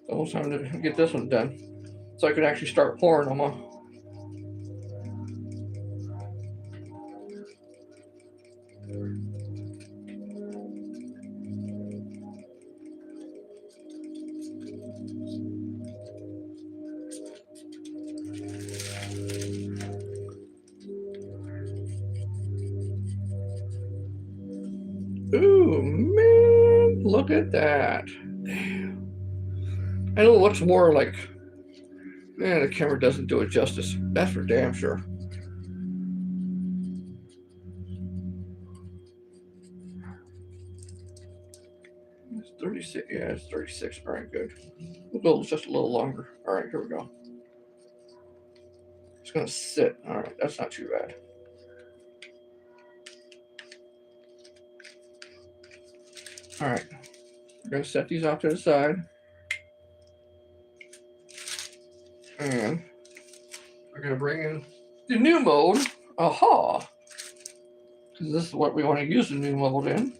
Almost time to get this one done, so I can actually start pouring them on. Ooh, man, look at that. Damn. I know it looks more like, man, the camera doesn't do it justice. That's for damn sure. It's 36, yeah, it's 36. All right, good. We'll go just a little longer. All right, here we go. It's gonna sit. All right, that's not too bad. All right, we're gonna set these off to the side. And we're gonna bring in the new mode. Aha! Because this is what we want to use the new mode in.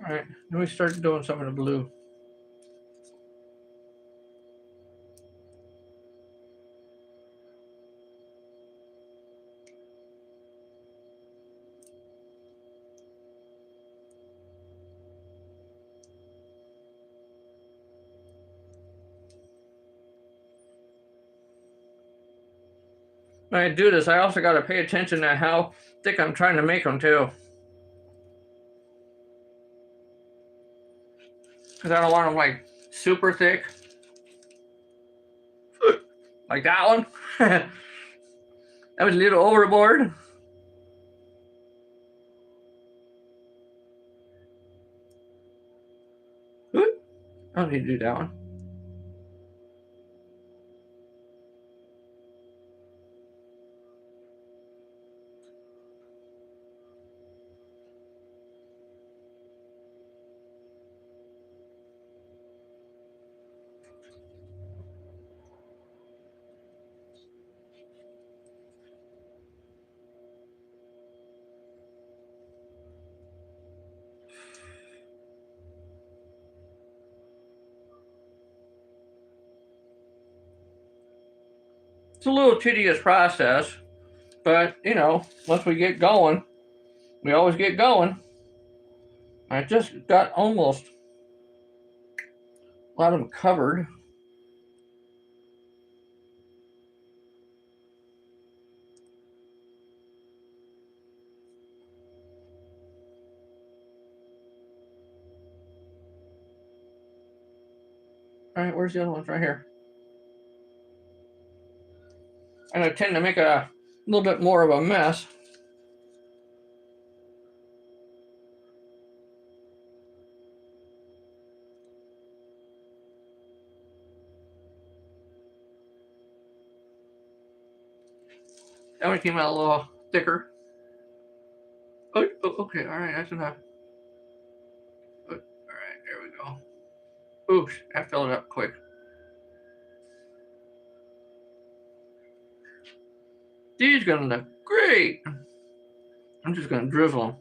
All right, then we start doing some of the blue. When I do this, I also got to pay attention to how thick I'm trying to make them too. because I don't want them like super thick. Like that one. That was a little overboard. I don't need to do that one. It's a little tedious process, but you know, once we get going, we always get going. I just got almost a lot of them covered. All right, where's the other ones? Right here. And I tend to make a little bit more of a mess. That one came out a little thicker. Oh, okay, all right, that's enough. All right, there we go. Oops, I filled it up quick. These gonna look great. I'm just gonna drizzle them.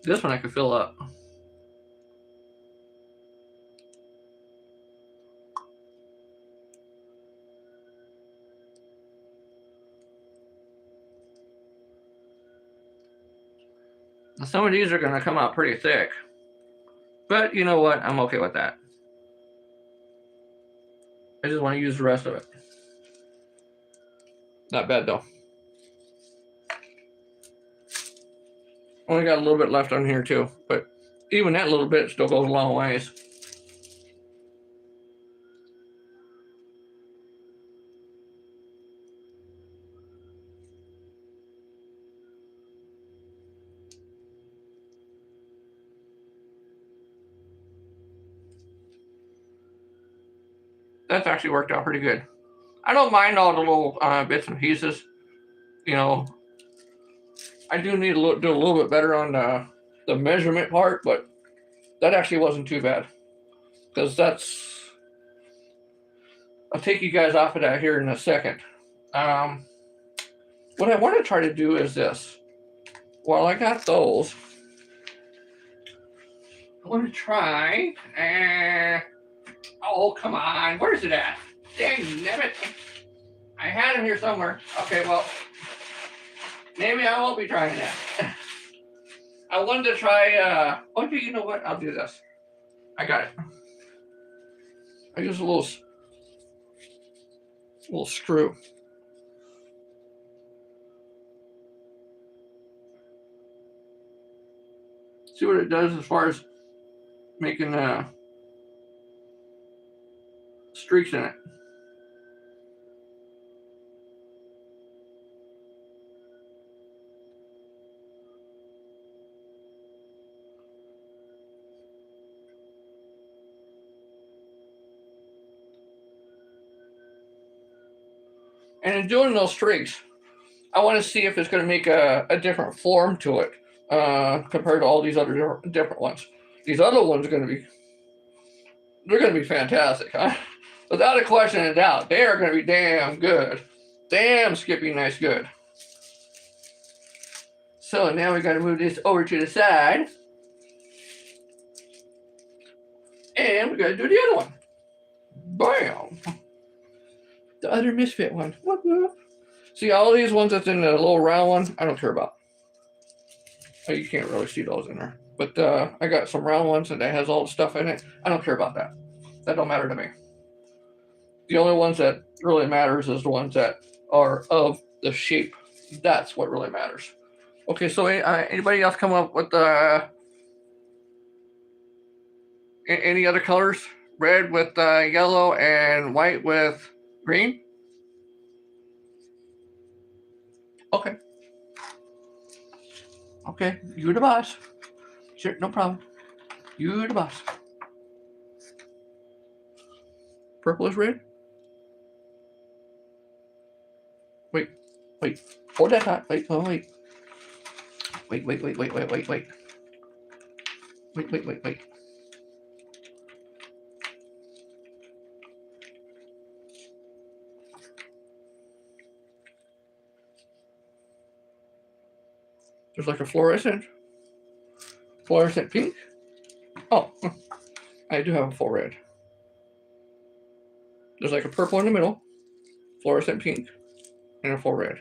This one I can fill up. Some of these are gonna come out pretty thick. But you know what? I'm okay with that. I just want to use the rest of it. Not bad though. Only got a little bit left on here too, but even that little bit still goes a long ways. That's actually worked out pretty good. I don't mind all the little bits and pieces. You know, I do need to do a little bit better on the measurement part, but that actually wasn't too bad. Because that's... I'll take you guys off of that here in a second. What I want to try to do is this. While I got those, I want to try... oh, come on. Where's it at? Dang, damn it. I had him here somewhere. Okay, well, maybe I won't be trying that. I wanted to try, okay, you know what? I'll do this. I got it. I use a little screw. See what it does as far as making streaks in it. And in doing those streaks, I want to see if it's going to make a different form to it compared to all these other different ones. These other ones are going to be, they're going to be fantastic, huh? Without a question of doubt, they are going to be damn good. Damn Skippy nice good. So now we got to move this over to the side. And we got to do the other one. Bam. The other misfit one. Whoop, whoop. See, all these ones that's in the little round one, I don't care about. Oh, you can't really see those in there. But I got some round ones and that has all the stuff in it. I don't care about that. That don't matter to me. The only ones that really matters is the ones that are of the shape. That's what really matters. Okay, so anybody else come up with Any other colors? Red with yellow and white with green? Okay. Okay, you're the boss. Sure, no problem. You're the boss. Purple is red? Wait. Hold that thought. Wait. Wait. There's like a fluorescent pink. Oh, I do have a full red. There's like a purple in the middle, fluorescent pink, and a full red.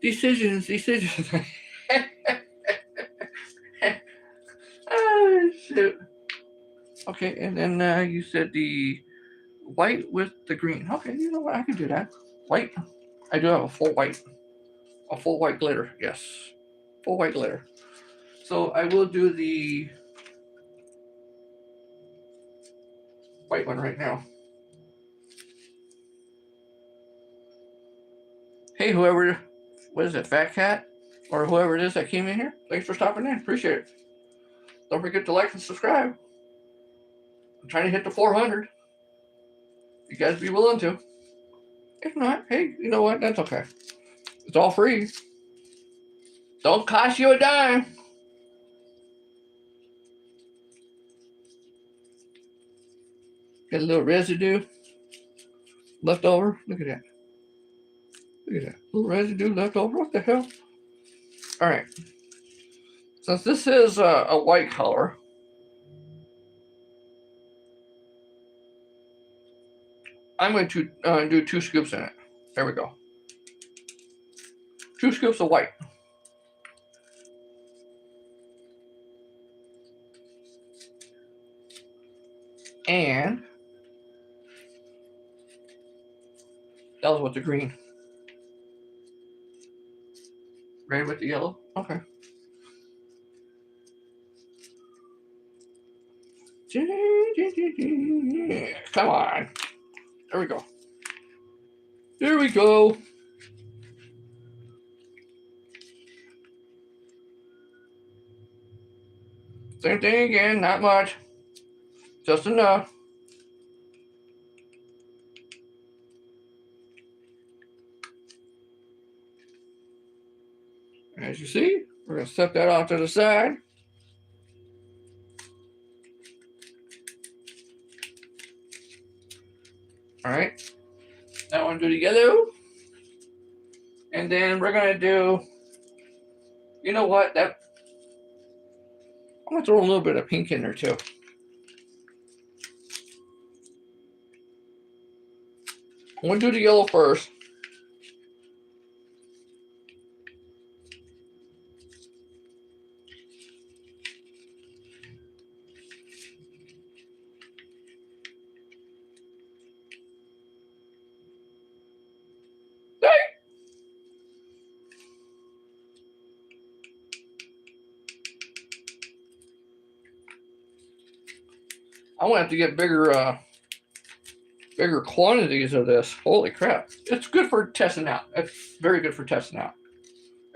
Decisions. Oh, shoot. Okay, and then you said the white with the green. Okay, you know what? I can do that. White. I do have a full white. A full white glitter. Yes. Full white glitter. So I will do the white one right now. Hey, whoever, what is it, Fat Cat? Or whoever it is that came in here. Thanks for stopping in. Appreciate it. Don't forget to like and subscribe. I'm trying to hit the 400. You guys be willing to. If not, hey, you know what? That's okay. It's all free. Don't cost you a dime. Get a little residue left over. Look at that. Look at that. A little residue left over. What the hell? All right. Since this is a white color, I'm going to do 2 scoops in it. There we go. 2 scoops of white. And that was with the green. Red with the yellow? Okay. Come on. There we go. There we go. Same thing again, not much. Just enough. As you see, we're going to set that off to the side. All right. That one do the yellow. And then we're going to do, you know what? I'm going to throw a little bit of pink in there too. I'm going to do the yellow first. I'm gonna have to get bigger quantities of this. Holy crap. It's good for testing out. It's very good for testing out.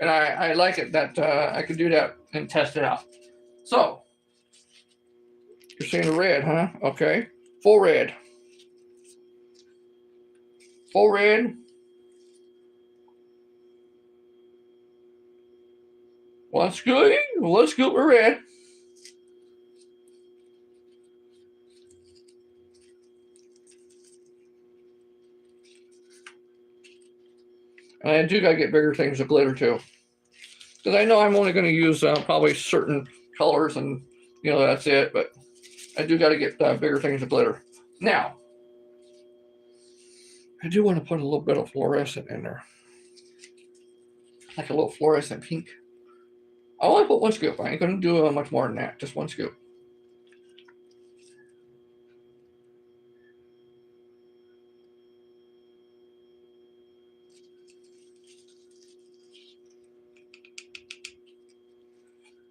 And I like it that I can do that and test it out. So, you're saying the red, huh? Okay. Full red. Full red. One scoop of red. And I do gotta get bigger things of glitter too. Because I know I'm only gonna use probably certain colors and, you know, that's it. But I do gotta get bigger things of glitter. Now, I do want to put a little bit of fluorescent in there. Like a little fluorescent pink. I only put 1 scoop. I ain't gonna do much more than that. Just 1 scoop.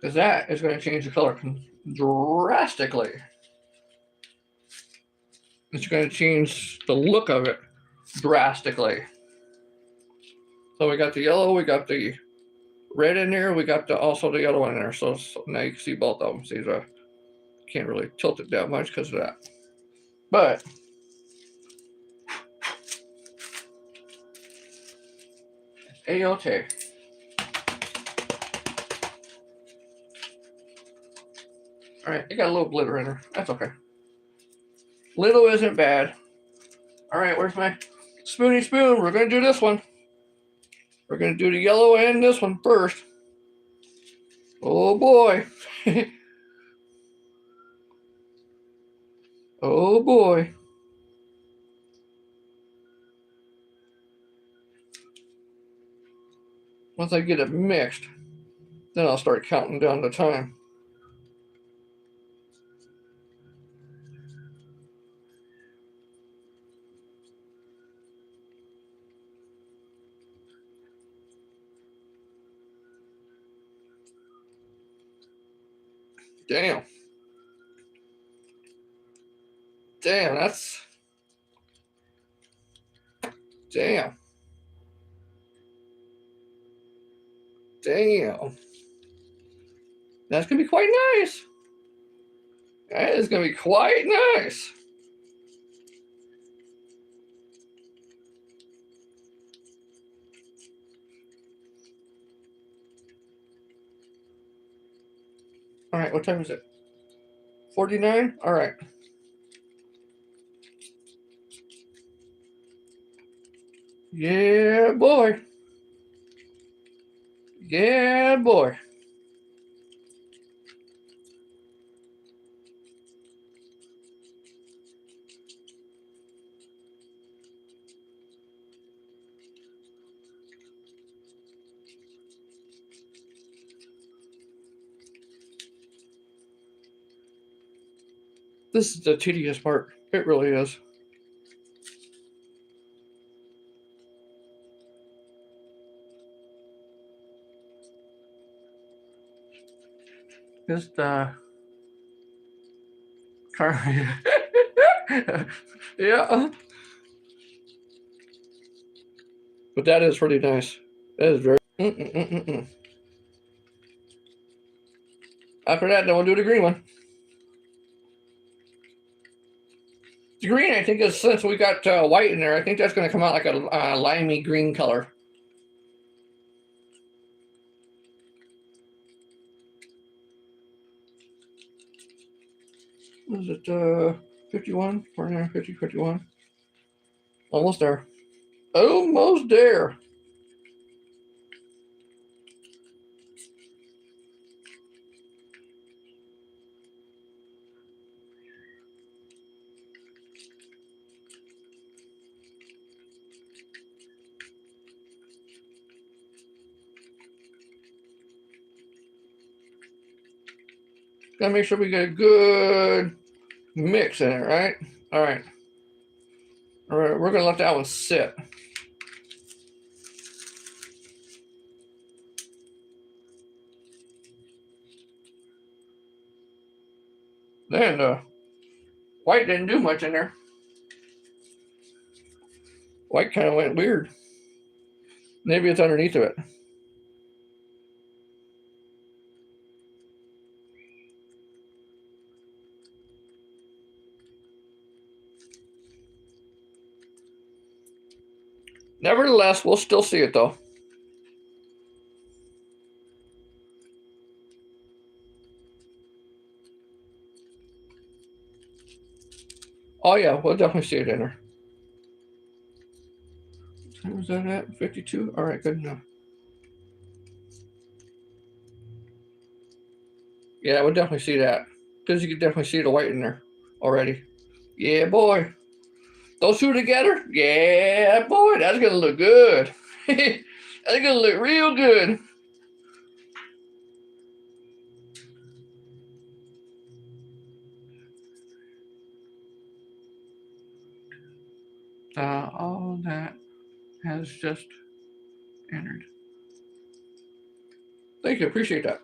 because that is going to change the color drastically. It's going to change the look of it drastically. So we got the yellow, we got the red in there, we got also the yellow in there. So now you can see both of them. See, I can't really tilt it that much because of that. But A-OK. All right, it got a little glitter in there. That's okay. Little isn't bad. All right, where's my spoony spoon? We're going to do this one. We're going to do the yellow and this one first. Oh boy. Oh boy. Once I get it mixed, then I'll start counting down the time. Damn. Damn, that's... Damn. Damn. That's going to be quite nice. That is going to be quite nice. All right, what time is it? 49? All right. Yeah, boy. Yeah, boy. This is the tedious part. It really is. Just car. Yeah. But that is pretty nice. That is very. After that, then we'll do the green one. The green, I think, is since we got white in there, I think that's going to come out like a limey green color. What is it 51, 49, 50, 51? Almost there. Almost there. Gotta make sure we get a good mix in it, right? All right. All right, we're gonna let that one sit. Then white didn't do much in there. White kind of went weird. Maybe it's underneath of it. Nevertheless, we'll still see it though. Oh yeah, we'll definitely see it in there. What time is that at? 52? All right, good enough. Yeah, we'll definitely see that. Because you can definitely see the white in there already. Yeah, boy. Those two together? Yeah, boy, that's going to look good. That's going to look real good. All that has just entered. Thank you, appreciate that.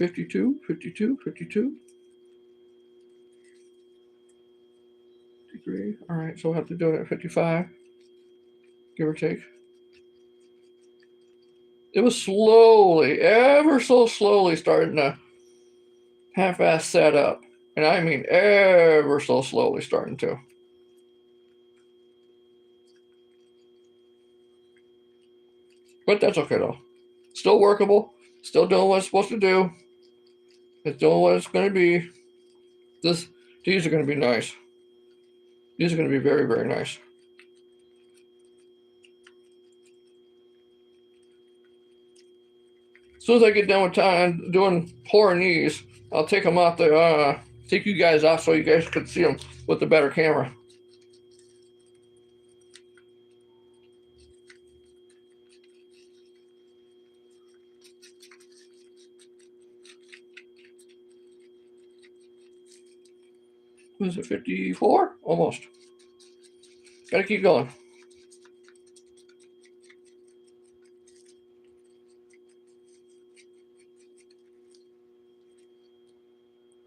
52, 52, 52. 53. All right, so we'll have to do it at 55, give or take. It was slowly, ever so slowly starting to half-ass set up. And I mean ever so slowly starting to. But that's okay though. Still workable. Still doing what it's supposed to do. It's doing what it's going to be. These are going to be nice. These are going to be very, very nice. As soon as I get done with time doing pouring these, I'll take them off the take you guys off so you guys could see them with the better camera. Was it 54? Almost. Gotta keep going.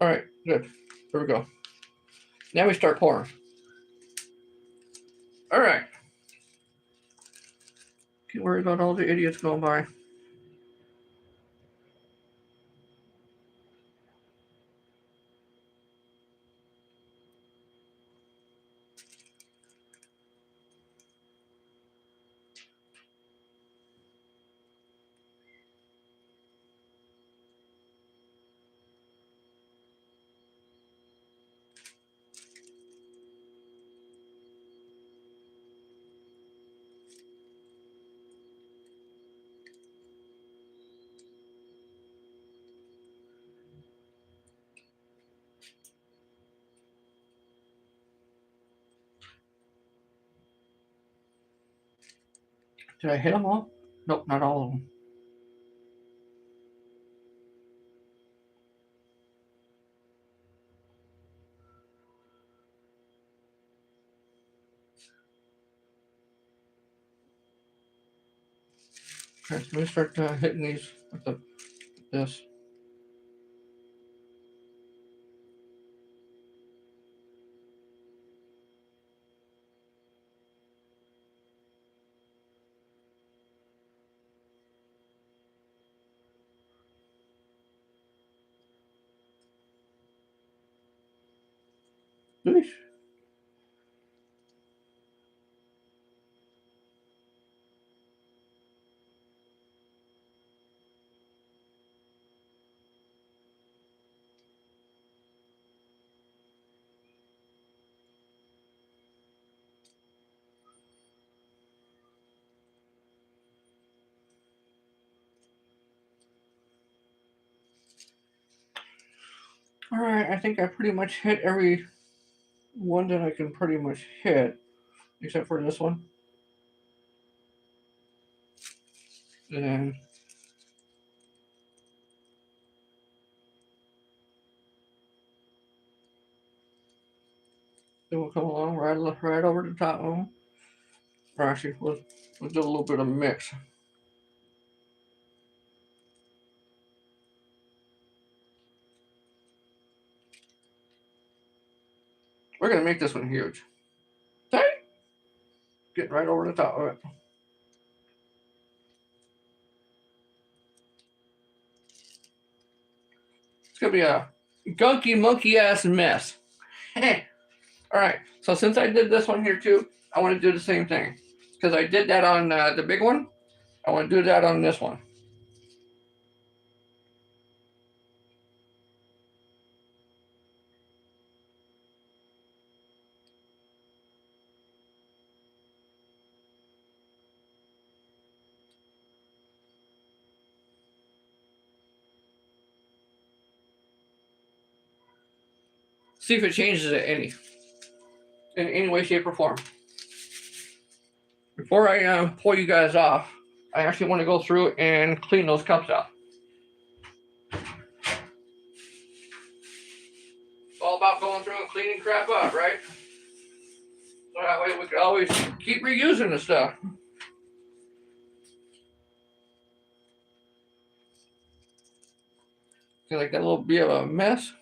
All right, good. There we go. Now we start pouring. All right. Can't worry about all the idiots going by. Did I hit them all? Nope, not all of them. Okay, so we start hitting these with this. Oosh. All right, I think I pretty much hit every one that I can pretty much hit, except for this one. And then we'll come along right over the top of them. Or actually, we'll do a little bit of mix. We're gonna make this one huge. Okay? Get right over the top of it. It's gonna be a gunky monkey ass mess. All right, so since I did this one here too, I want to do the same thing. Because I did that on the big one, I want to do that on this one. See if it changes it in any way, shape, or form. Before I pull you guys off, I actually want to go through and clean those cups out. It's all about going through and cleaning crap up, right? So that way we can always keep reusing the stuff. See, like that little bit of a mess.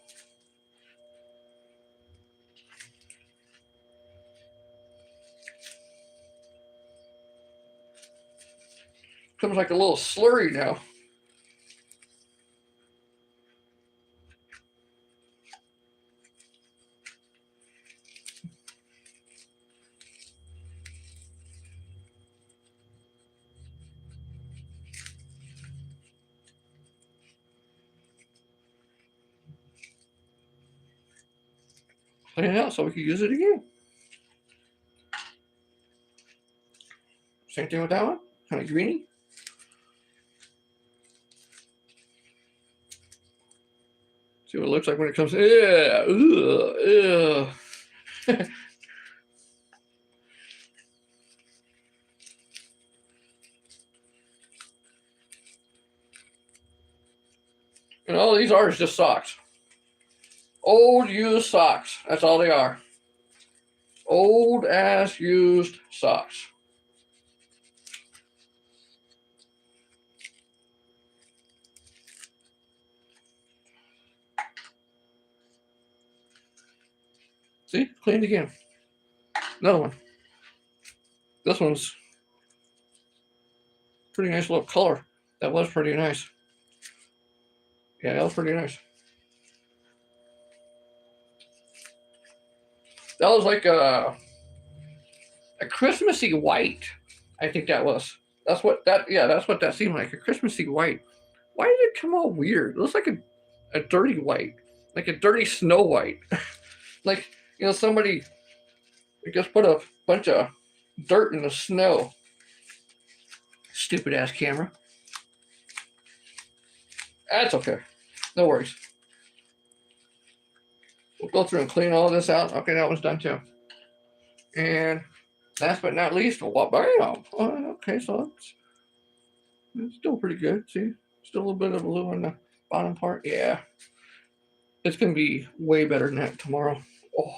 Comes like a little slurry now. Clean it out so we can use it again. Same thing with that one. Kind of greeny. See what it looks like when it comes. Yeah. And all these are is just socks. Old used socks. That's all they are. Old ass used socks. See? Cleaned again. Another one. This one's pretty nice little color. That was pretty nice. Yeah, that was pretty nice. That was like a Christmassy white. I think that was. That's what that seemed like. A Christmassy white. Why did it come all weird? It looks like a dirty white. Like a dirty Snow White. Like, you know, somebody I guess put a bunch of dirt in the snow. Stupid ass camera. That's okay. No worries. We'll go through and clean all this out. Okay, that one's done too. And last but not least, bam! Oh, okay, so it's still pretty good. See, still a little bit of blue on the bottom part. Yeah, it's gonna be way better than that tomorrow. Oh,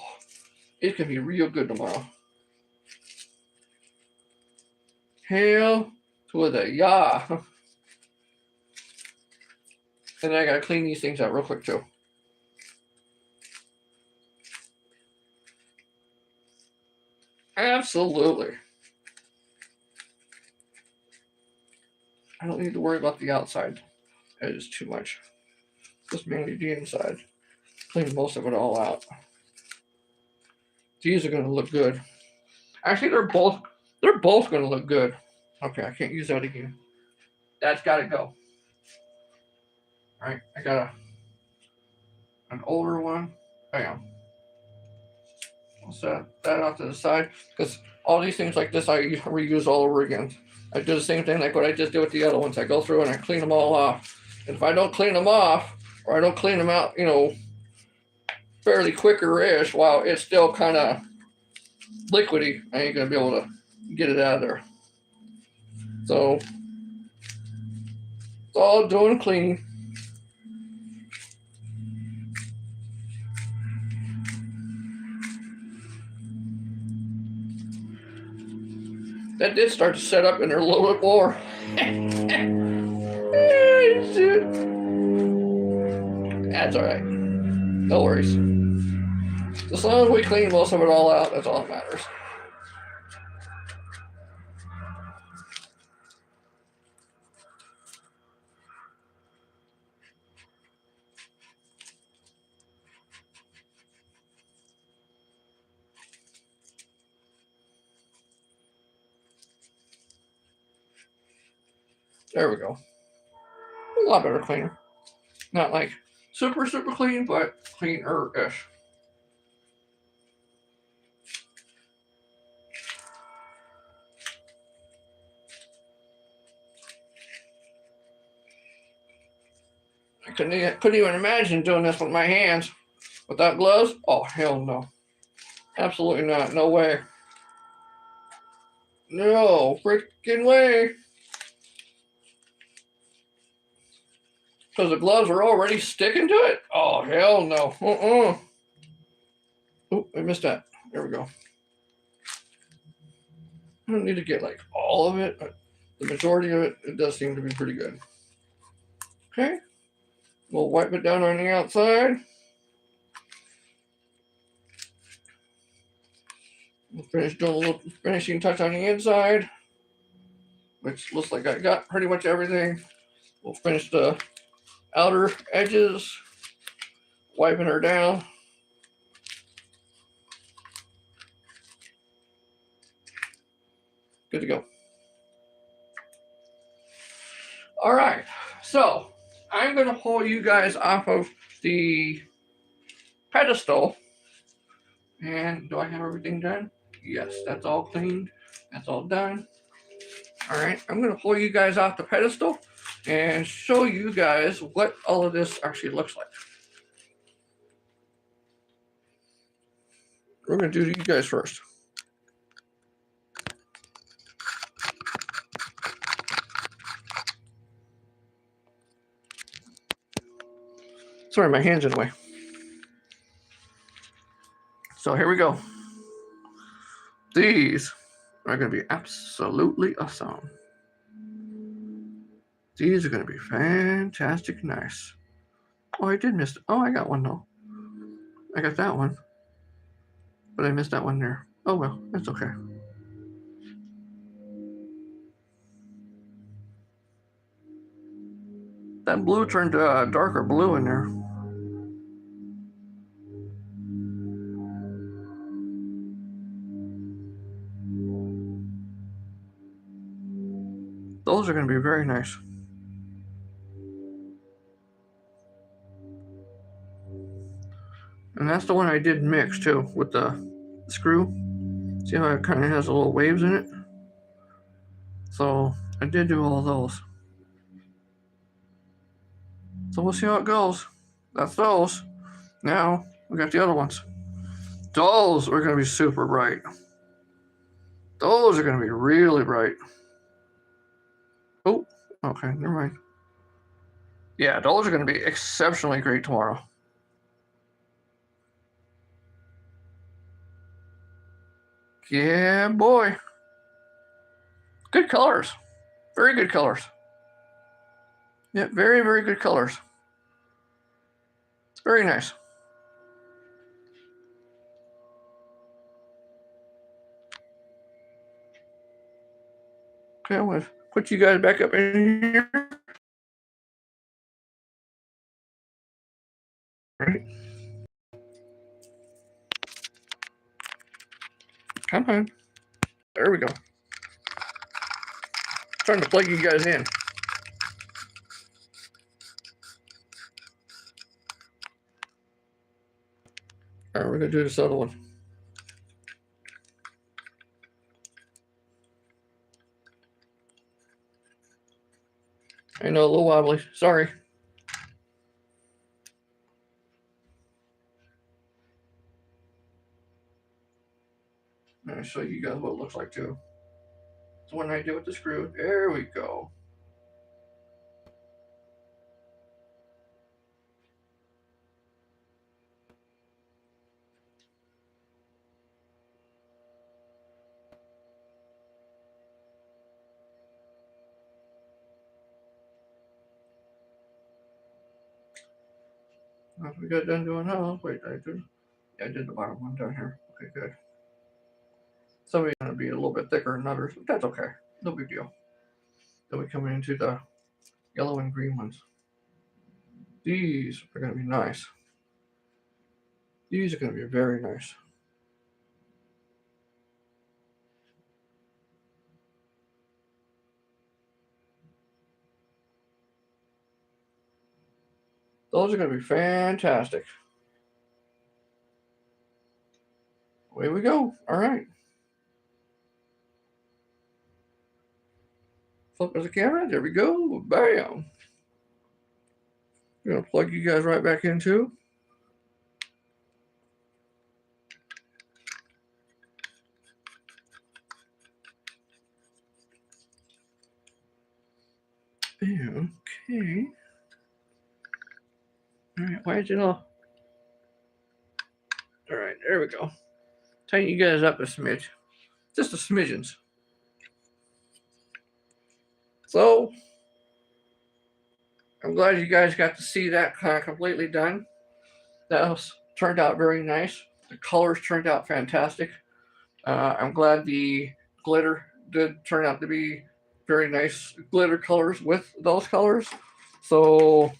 it's gonna be real good tomorrow. Hell to the yeah. And then I gotta clean these things out real quick too. Absolutely. I don't need to worry about the outside. That is too much. Just mainly the inside. Clean most of it all out. These are gonna look good. Actually, they're both gonna look good. Okay, I can't use that again. That's gotta go. Alright, I got an older one. Bam. I'll set that off to the side because all these things like this I reuse all over again. I do the same thing like what I just did with the other ones. I go through and I clean them all off. And if I don't clean them off or I don't clean them out, you know, fairly quicker-ish while it's still kind of liquidy, I ain't gonna be able to get it out of there. So it's all doing cleaning. That did start to set up in there a little bit more. That's all right. No worries. As long as we clean most of it all out, that's all that matters. There we go. A lot better cleaner. Not like super clean, but cleaner-ish. I couldn't even imagine doing this with my hands without gloves. Oh, hell no. Absolutely not. No way. No freaking way. Because the gloves are already sticking to it? Oh, hell no. Oh, I missed that. There we go. I don't need to get like all of it, but the majority of it, it does seem to be pretty good. Okay. We'll wipe it down on the outside. We'll finish doing a little finishing touch on the inside, which looks like I got pretty much everything. We'll finish the outer edges, wiping her down. Good to go. All right, so I'm going to pull you guys off of the pedestal. And do I have everything done? Yes, that's all cleaned. That's all done. All right, I'm going to pull you guys off the pedestal and show you guys what all of this actually looks like. We're going to do you guys first. Sorry, my hand's in the way. So here we go. These are going to be absolutely awesome. These are going to be fantastic nice. Oh, I did miss it. Oh, I got one though. I got that one. But I missed that one there. Oh well, that's okay. That blue turned darker blue in there. Those are going to be very nice. And that's the one I did mix too with the screw. See how it kind of has a little waves in it? So I did do all those. So we'll see how it goes. That's those. Now we got the other ones. Those are going to be super bright. Those are going to be really bright. Oh, okay, never mind. Yeah, those are going to be exceptionally great tomorrow. Yeah, boy. Good colors. Very good colors. Yeah, very, very good colors. It's very nice. Okay, I'm going to put you guys back up in here. All right. Come on. There we go. Trying to plug you guys in. All right, we're going to do this other one. I know, a little wobbly. Sorry. I'm going to show you guys what it looks like too. It's the one I did with the screw. There we go. Once we got done doing those, wait, I did the bottom one down here. Okay, good. Some of these are going to be a little bit thicker than others, but that's okay. No big deal. Then we come into the yellow and green ones. These are going to be nice. These are going to be very nice. Those are going to be fantastic. Away we go. All right. Flip the camera. There we go. Bam. I'm going to plug you guys right back into. Okay. All right. Why is it all? All right. There we go. Tighten you guys up a smidge. Just a smidgens. So, I'm glad you guys got to see that kind of completely done. That turned out very nice. The colors turned out fantastic. I'm glad the glitter did turn out to be very nice glitter colors with those colors. So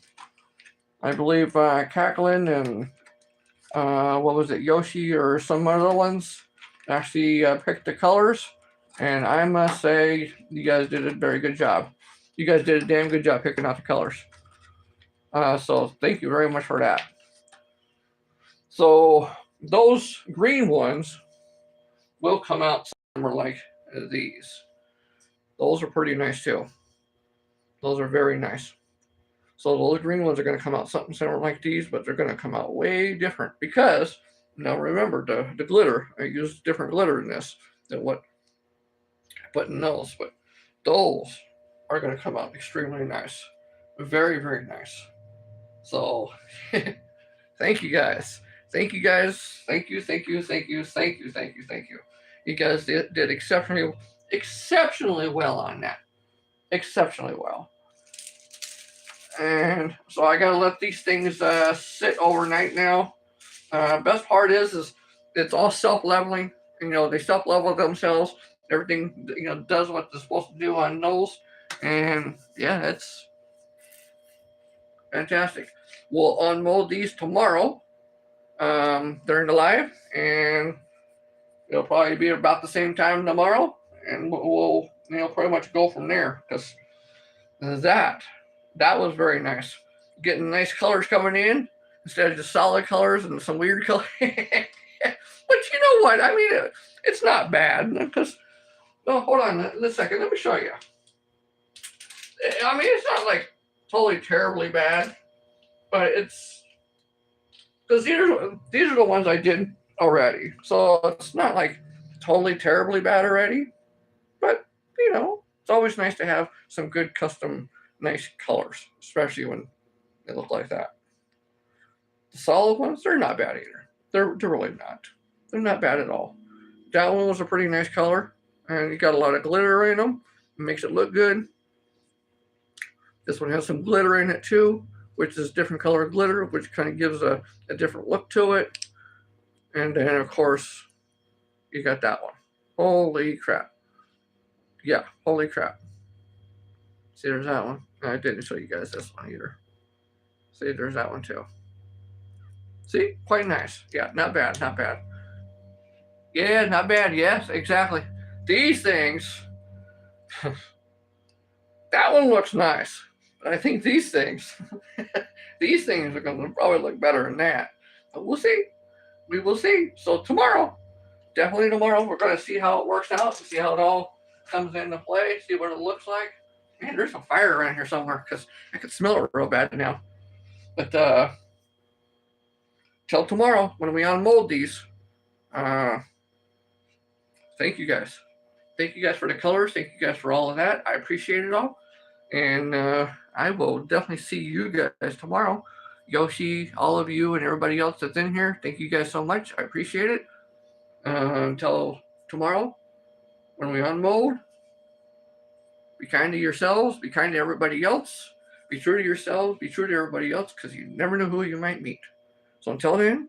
I believe Cacklin and what was it, Yoshi or some other ones actually picked the colors. And I must say, you guys did a very good job. You guys did a damn good job picking out the colors. So thank you very much for that. So those green ones will come out somewhere like these. Those are pretty nice too. Those are very nice. So those green ones are going to come out something similar like these, but they're going to come out way different because, now remember, the glitter, I used different glitter in this than what I put in those, but those are going to come out extremely nice. Very, very nice. So thank you guys. Thank you guys. Thank you, thank you, thank you, thank you, thank you, thank you. You guys did exceptionally well on that. Exceptionally well. And so I gotta let these things sit overnight now. Best part is it's all self-leveling. You know, they self-level themselves. Everything, you know, does what they're supposed to do on those. And yeah, it's fantastic. We'll unmold these tomorrow during the live, and it'll probably be about the same time tomorrow, and we'll pretty much go from there, because that was very nice. Getting nice colors coming in instead of just solid colors and some weird color. But you know what? I mean, it's not bad, because hold on a second. Let me show you. I mean, it's not like totally terribly bad, but it's because these are the ones I did already, so it's not like totally terribly bad already. But you know, it's always nice to have some good custom nice colors, especially when they look like that. The solid ones, they're not bad either. They're really not. They're not bad at all. That one was a pretty nice color, and you got a lot of glitter in them. It makes it look good. This one has some glitter in it too, which is different color glitter, which kind of gives a different look to it. And then, of course, you got that one. Holy crap. Yeah, holy crap. See, there's that one. I didn't show you guys this one either. See, there's that one too. See, quite nice. Yeah, not bad, not bad. Yeah, not bad. Yes, exactly. These things, that one looks nice. But I think these things, these things are going to probably look better than that. But we'll see. We will see. So tomorrow, definitely tomorrow, we're going to see how it works out, see how it all comes into play, see what it looks like. Man, there's a fire around here somewhere, because I can smell it real bad now. But till tomorrow when we unmold these. Thank you guys. Thank you guys for the colors. Thank you guys for all of that. I appreciate it all. And I will definitely see you guys tomorrow. Yoshi, all of you, and everybody else that's in here, thank you guys so much. I appreciate it. Until tomorrow, when we unmold, be kind to yourselves. Be kind to everybody else. Be true to yourselves. Be true to everybody else, because you never know who you might meet. So until then,